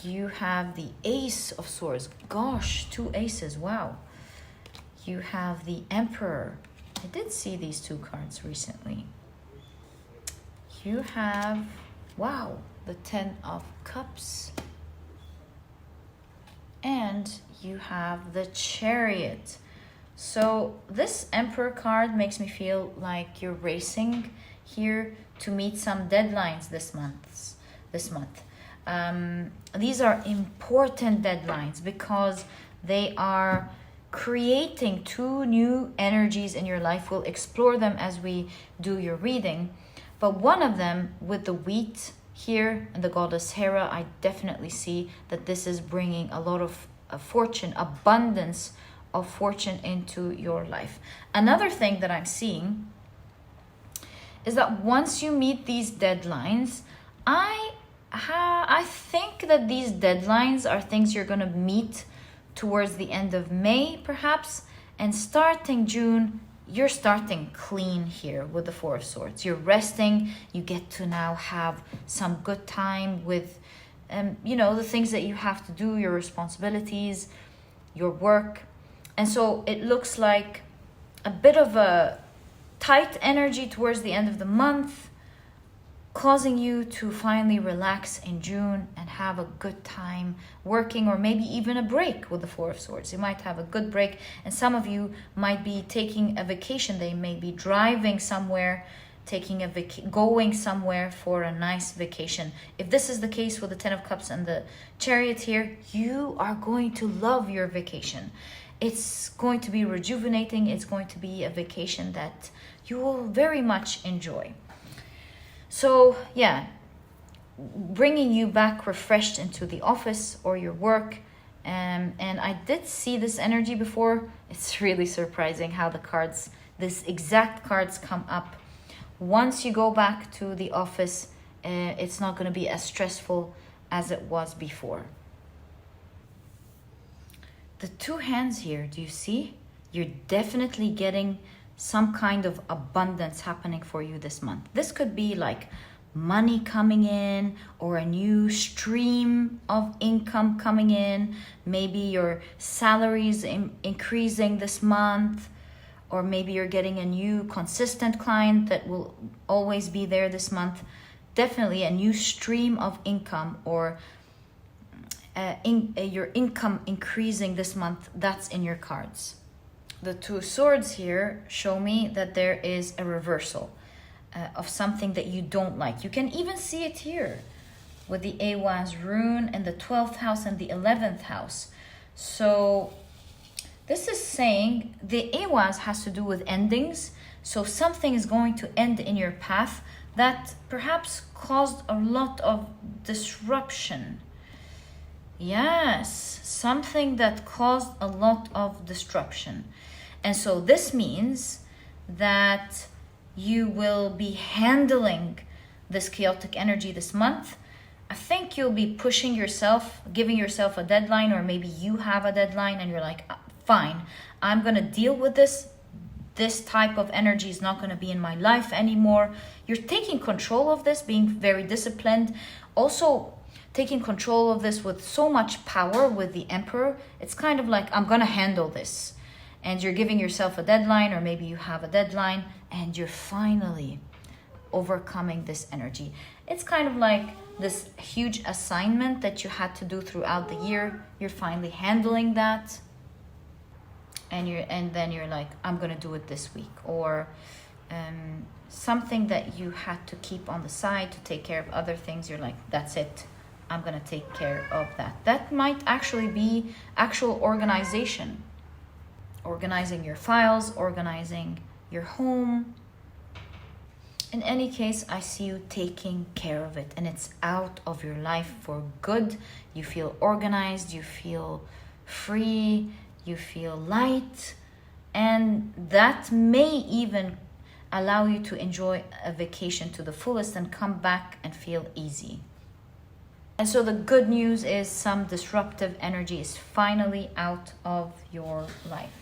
You have the Ace of Swords. Gosh, 2 aces. Wow. You have the Emperor. I did see these 2 cards recently. You have, wow, the 10 of Cups. And you have the Chariot. So this Emperor card makes me feel like you're racing here to meet some deadlines this month. These are important deadlines because they are creating 2 new energies in your life. We'll explore them as we do your reading. But one of them, with the wheat here and the goddess Hera, I definitely see that this is bringing a lot of fortune, abundance of fortune into your life. Another thing that I'm seeing is that once you meet these deadlines, I think that these deadlines are things you're going to meet towards the end of May, perhaps, and starting June, you're starting clean here with the 4 of Swords. You're resting. You get to now have some good time with, the things that you have to do, your responsibilities, your work. And so it looks like a bit of a tight energy towards the end of the month, causing you to finally relax in June and have a good time working, or maybe even a break with the 4 of Swords. You might have a good break, and some of you might be taking a vacation. They may be driving somewhere, going somewhere for a nice vacation. If this is the case with the 10 of Cups and the Chariot here, you are going to love your vacation. It's going to be rejuvenating. It's going to be a vacation that you will very much enjoy. So yeah, bringing you back refreshed into the office or your work. And I did see this energy before. It's really surprising how this exact cards come up. Once you go back to the office, it's not going to be as stressful as it was before. The 2 hands here, do you see? You're definitely getting some kind of abundance happening for you this month. This could be like money coming in, or a new stream of income coming in. Maybe your salaries increasing this month, or maybe you're getting a new consistent client that will always be there this month. Definitely a new stream of income, or your income increasing this month. That's in your cards. The 2 swords here show me that there is a reversal of something that you don't like. You can even see it here with the Awaz rune in the 12th house and the 11th house. So This is saying the Awaz has to do with endings. So something is going to end in your path that perhaps caused a lot of disruption. Yes, something that caused a lot of disruption. And so this means that you will be handling this chaotic energy this month. I think you'll be pushing yourself, giving yourself a deadline, or maybe you have a deadline and you're like, fine, I'm going to deal with this. This type of energy is not going to be in my life anymore. You're taking control of this, being very disciplined. Also, taking control of this with so much power with the Emperor. It's kind of like, I'm going to handle this. And you're giving yourself a deadline, or maybe you have a deadline, and you're finally overcoming this energy. It's kind of like this huge assignment that you had to do throughout the year. You're finally handling that. And then you're like, I'm going to do it this week. Or something that you had to keep on the side to take care of other things. You're like, that's it. I'm going to take care of that. That might actually be actual organization. Organizing your files, organizing your home. In any case, I see you taking care of it, and it's out of your life for good. You feel organized, you feel free, you feel light, and that may even allow you to enjoy a vacation to the fullest and come back and feel easy. And so the good news is some disruptive energy is finally out of your life.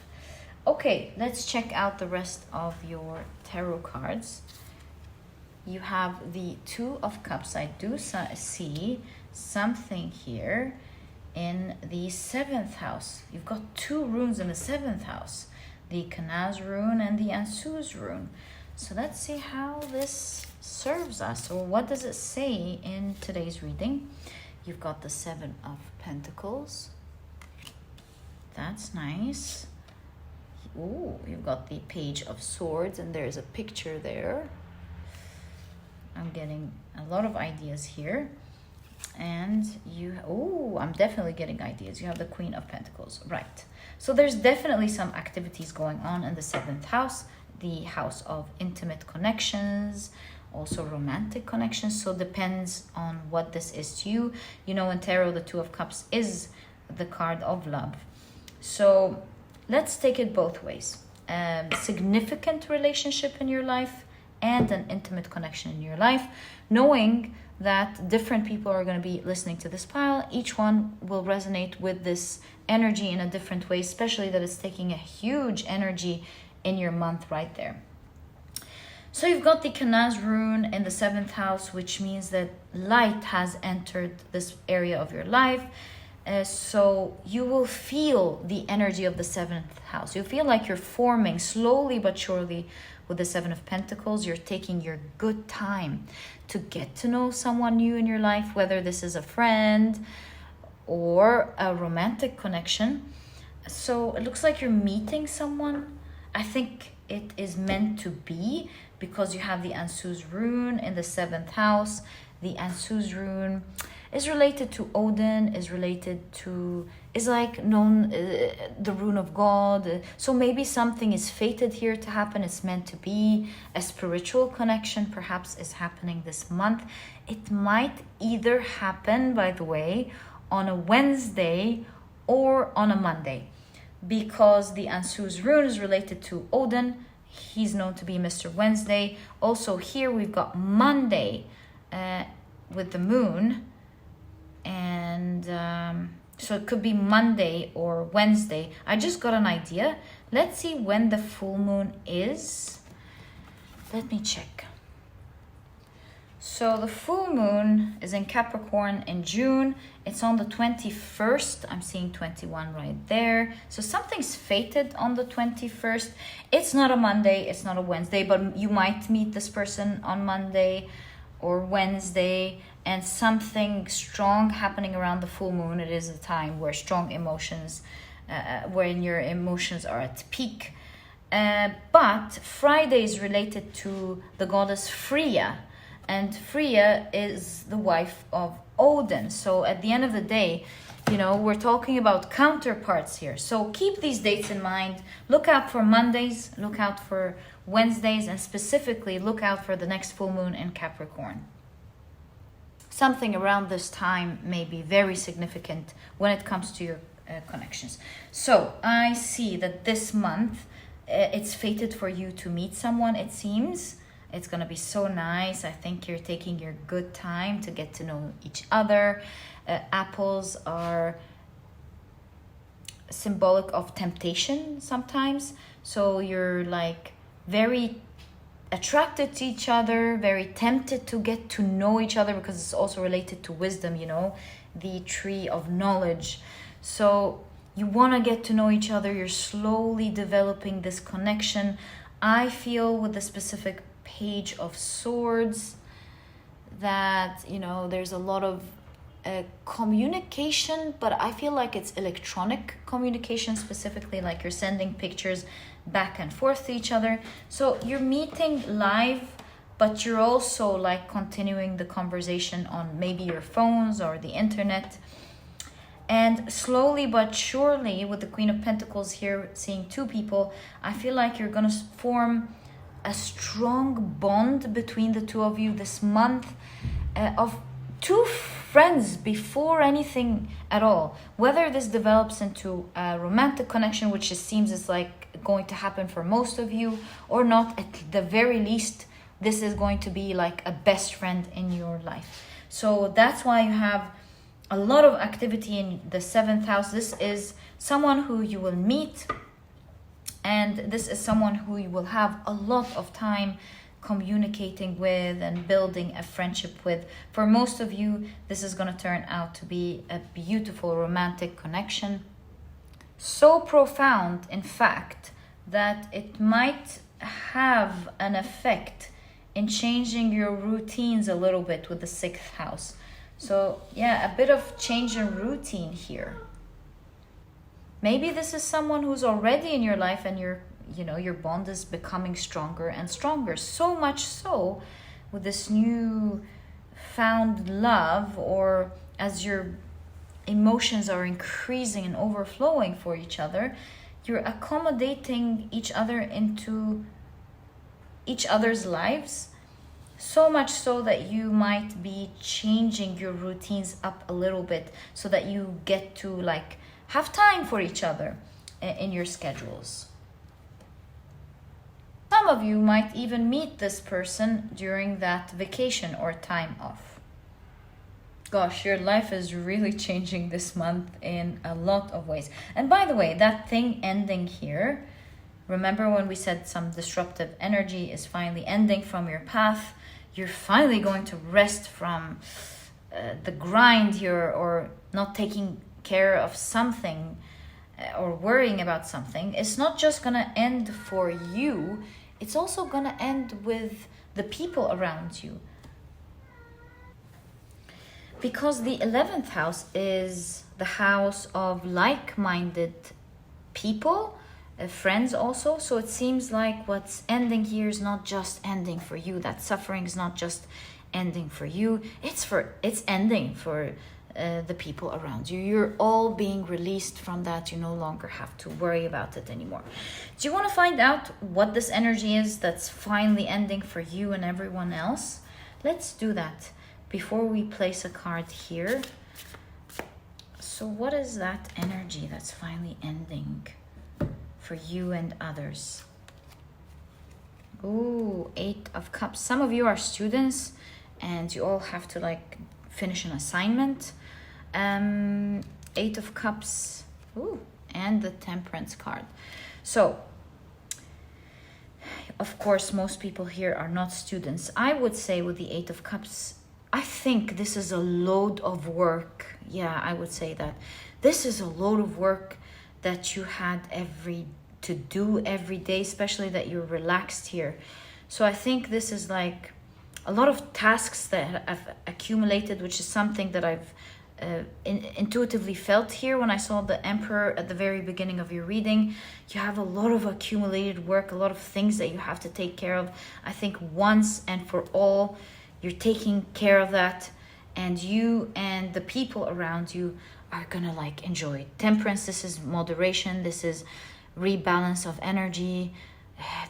Okay, let's check out the rest of your tarot cards. You have the Two of Cups. I do see something here in the 7th house. You've got 2 runes in the 7th house, the Kanaz rune and the Ansuz rune. So let's see how this serves us, or what does it say in today's reading. You've got the 7 of Pentacles. That's nice. Ooh, you've got the Page of Swords, and there's a picture there. I'm getting a lot of ideas here. And I'm definitely getting ideas. You have the Queen of Pentacles, right? So there's definitely some activities going on in the 7th house, the house of intimate connections, also romantic connections. So depends on what this is to you. You know, in tarot, the Two of Cups is the card of love. So let's take it both ways. Significant relationship in your life and an intimate connection in your life, knowing that different people are going to be listening to this pile. Each one will resonate with this energy in a different way, especially that it's taking a huge energy in your month right there. So you've got the Kanaz rune in the 7th house, which means that light has entered this area of your life. So you will feel the energy of the 7th house. You feel like you're forming slowly but surely with the 7 of Pentacles. You're taking your good time to get to know someone new in your life, whether this is a friend or a romantic connection. So it looks like you're meeting someone. I think it is meant to be, because you have the Ansuz rune in the 7th house. The Ansuz rune is related to Odin, is like known, the rune of God. So maybe something is fated here to happen. It's meant to be. A spiritual connection perhaps is happening this month. It might either happen, by the way, on a Wednesday or on a Monday, because the Ansuz rune is related to Odin. He's known to be Mr. Wednesday. Also here we've got Monday with the moon. And so it could be Monday or Wednesday. I just got an idea. Let's see when the full moon is. Let me check. So the full moon is in Capricorn in June. It's on the 21st. I'm seeing 21 right there. So something's fated on the 21st. It's not a Monday, it's not a Wednesday, but you might meet this person on Monday or Wednesday, and something strong happening around the full moon. It is a time where strong emotions, when your emotions are at peak. But Friday is related to the goddess Freya, and Freya is the wife of Odin. So at the end of the day, You know, we're talking about counterparts here. So keep these dates in mind. Look out for Mondays, look out for Wednesdays, and specifically look out for the next full moon in Capricorn. Something around this time may be very significant when it comes to your connections. So I see that this month it's fated for you to meet someone, it seems. It's going to be so nice. I think you're taking your good time to get to know each other. Apples are symbolic of temptation sometimes. So you're like very attracted to each other, very tempted to get to know each other, because it's also related to wisdom, you know, the tree of knowledge. So you want to get to know each other. You're slowly developing this connection. I feel with the specific Page of Swords that, you know, there's a lot of communication, but I feel like it's electronic communication, specifically like you're sending pictures back and forth to each other. So you're meeting live, but you're also like continuing the conversation on maybe your phones or the internet. And slowly but surely, with the Queen of Pentacles here, seeing two people, I feel like you're going to form a strong bond between the two of you this month, of two friends before anything at all. Whether this develops into a romantic connection, which it seems is like going to happen for most of you, or not, at the very least, this is going to be like a best friend in your life. So that's why you have a lot of activity in the 7th house. This is someone who you will meet, and this is someone who you will have a lot of time communicating with and building a friendship with. For most of you, this is going to turn out to be a beautiful romantic connection. So profound, in fact, that it might have an effect in changing your routines a little bit with the 6th house. So yeah, a bit of change in routine here. Maybe this is someone who's already in your life, and your bond is becoming stronger and stronger. So much so with this new found love, or as your emotions are increasing and overflowing for each other, you're accommodating each other into each other's lives. So much so that you might be changing your routines up a little bit so that you get to like have time for each other in your schedules. Some of you might even meet this person during that vacation or time off. Gosh, your life is really changing this month in a lot of ways. And by the way, that thing ending here, remember when we said some disruptive energy is finally ending from your path? You're finally going to rest from the grind here, or not taking care of something, or worrying about something. It's not just going to end for you, it's also going to end with the people around you. Because the 11th house is the house of like-minded people, friends also. So it seems like what's ending here is not just ending for you. That suffering is not just ending for you. It's ending for the people around you. You're all being released from that. You no longer have to worry about it anymore. Do you want to find out what this energy is that's finally ending for you and everyone else? Let's do that before we place a card here. So what is that energy that's finally ending for you and others? Ooh, 8 of Cups. Some of you are students and you all have to like finish an assignment. 8 of Cups. Ooh, and the Temperance card. So of course, most people here are not students. I would say with the 8 of Cups, I think this is a load of work. Yeah, I would say that. This is a load of work that you had to do every day, especially that you're relaxed here. So I think this is like a lot of tasks that have accumulated, which is something that I've intuitively felt here when I saw the Emperor at the very beginning of your reading. You have a lot of accumulated work, a lot of things that you have to take care of. I think once and for all, you're taking care of that, and you and the people around you are gonna like enjoy. Temperance, this is moderation, this is rebalance of energy,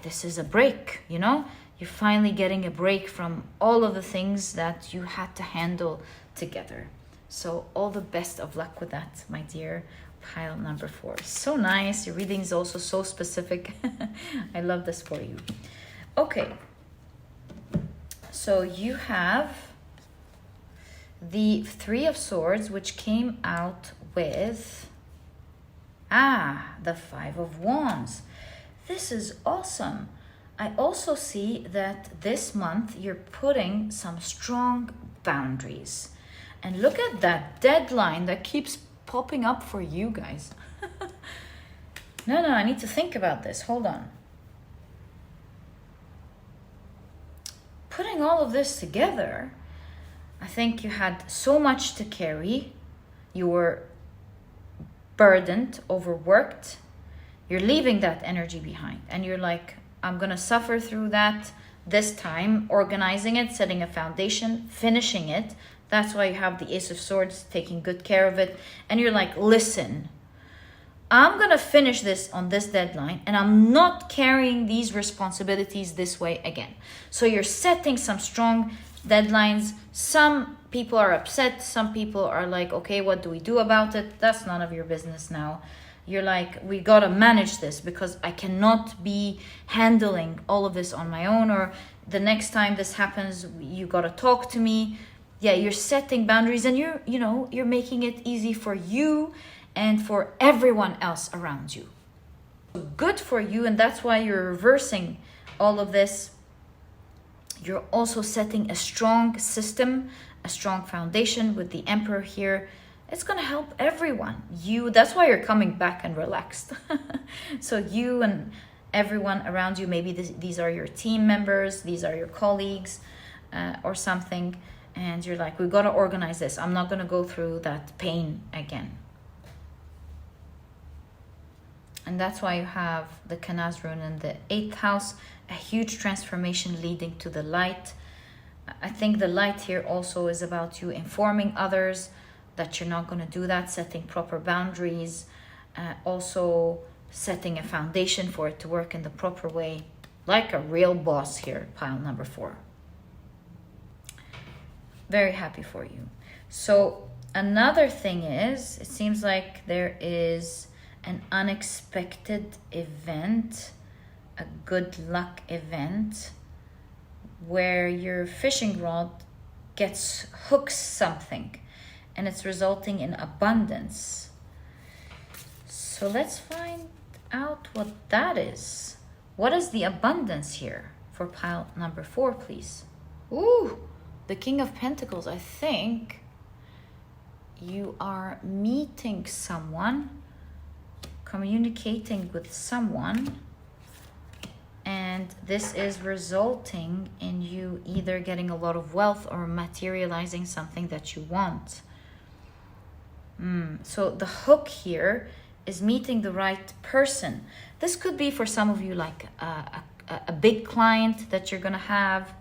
this is a break, you know? You're finally getting a break from all of the things that you had to handle together. So all the best of luck with that, my dear pile number 4. So nice. Your reading is also so specific. I love this for you. Okay. So you have the 3 of Swords, which came out with the 5 of Wands. This is awesome. I also see that this month you're putting some strong boundaries. And look at that deadline that keeps popping up for you guys. No, I need to think about this. Hold on. Putting all of this together, I think you had so much to carry. You were burdened, overworked. You're leaving that energy behind. And you're like, I'm going to suffer through that this time, organizing it, setting a foundation, finishing it. That's why you have the Ace of Swords, taking good care of it. And you're like, listen, I'm going to finish this on this deadline, and I'm not carrying these responsibilities this way again. So you're setting some strong deadlines. Some people are upset. Some people are like, okay, what do we do about it? That's none of your business now. You're like, we got to manage this because I cannot be handling all of this on my own. Or the next time this happens, you got to talk to me. Yeah, you're setting boundaries, and you're making it easy for you and for everyone else around you. Good for you, and that's why you're reversing all of this. You're also setting a strong system, a strong foundation with the Emperor here. It's going to help everyone. That's why you're coming back and relaxed. So you and everyone around you, maybe these are your team members, these are your colleagues or something. And you're like, we've got to organize this. I'm not going to go through that pain again. And that's why you have the Kanaz rune in the 8th house, a huge transformation leading to the light. I think the light here also is about you informing others that you're not going to do that, setting proper boundaries, also setting a foundation for it to work in the proper way, like a real boss here, pile number 4. Very happy for you. So another thing is, it seems like there is an unexpected event, a good luck event, where your fishing rod hooks something, and it's resulting in abundance. So let's find out what that is. What is the abundance here for pile number 4, please? Ooh, the King of Pentacles. I think you are meeting someone, communicating with someone, and this is resulting in you either getting a lot of wealth or materializing something that you want. So the hook here is meeting the right person. This could be for some of you like a big client that you're gonna have.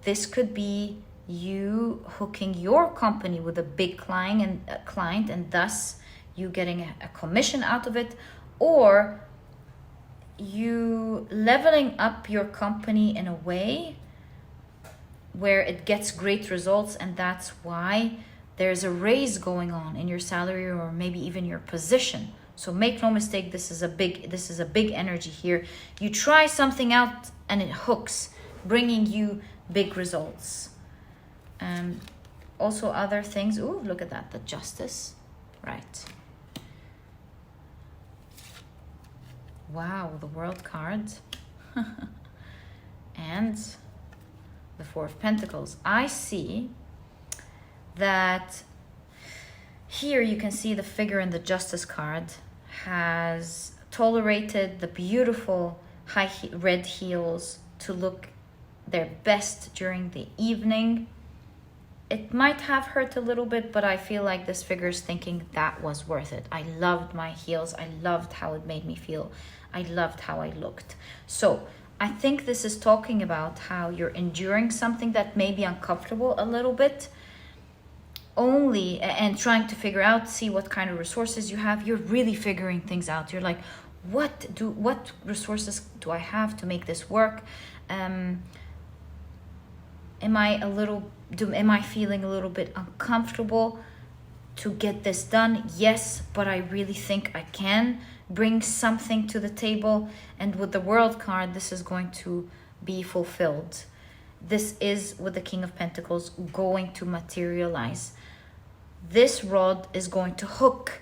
This could be you hooking your company with a big client, and thus you getting a commission out of it, or you leveling up your company in a way where it gets great results, and that's why there's a raise going on in your salary or maybe even your position. So make no mistake, this is a big energy here. You try something out and it hooks, bringing you big results. Also other things. Ooh, look at that, the Justice. Right. Wow, the World card. And the 4 of Pentacles. I see that here you can see the figure in the Justice card has tolerated the beautiful red heels to look their best during the evening. It might have hurt a little bit, but I feel like this figure is thinking that was worth it. I loved my heels. I loved how it made me feel. I loved how I looked. So I think this is talking about how you're enduring something that may be uncomfortable a little bit. only and trying to figure out, see what kind of resources you have, you're really figuring things out. You're like, what resources do I have to make this work? Am I feeling a little bit uncomfortable to get this done? Yes, but I really think I can bring something to the table. And with the World card, this is going to be fulfilled. This is, with the King of Pentacles, going to materialize. This rod is going to hook,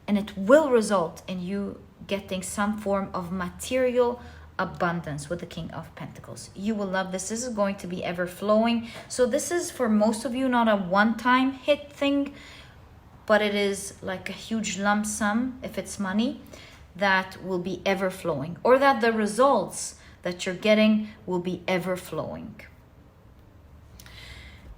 and it will result in you getting some form of material abundance with the King of Pentacles. You will love this. This is going to be ever flowing. So this is, for most of you, not a one-time hit thing, but it is like a huge lump sum, if it's money, that will be ever flowing, or that the results that you're getting will be ever flowing.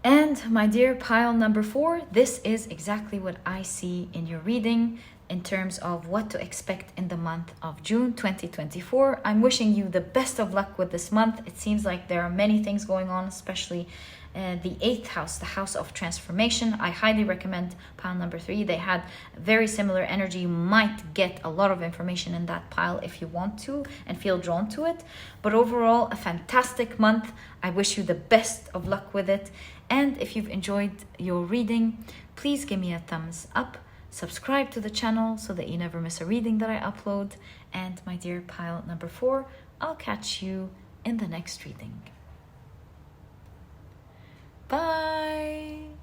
And my dear pile number 4, this is exactly what I see in your reading in terms of what to expect in the month of June 2024. I'm wishing you the best of luck with this month. It seems like there are many things going on, especially the 8th house, the house of transformation. I highly recommend pile number 3. They had very similar energy. You might get a lot of information in that pile if you want to and feel drawn to it. But overall, a fantastic month. I wish you the best of luck with it. And if you've enjoyed your reading, please give me a thumbs up. Subscribe to the channel so that you never miss a reading that I upload. And my dear pile number 4, I'll catch you in the next reading. Bye!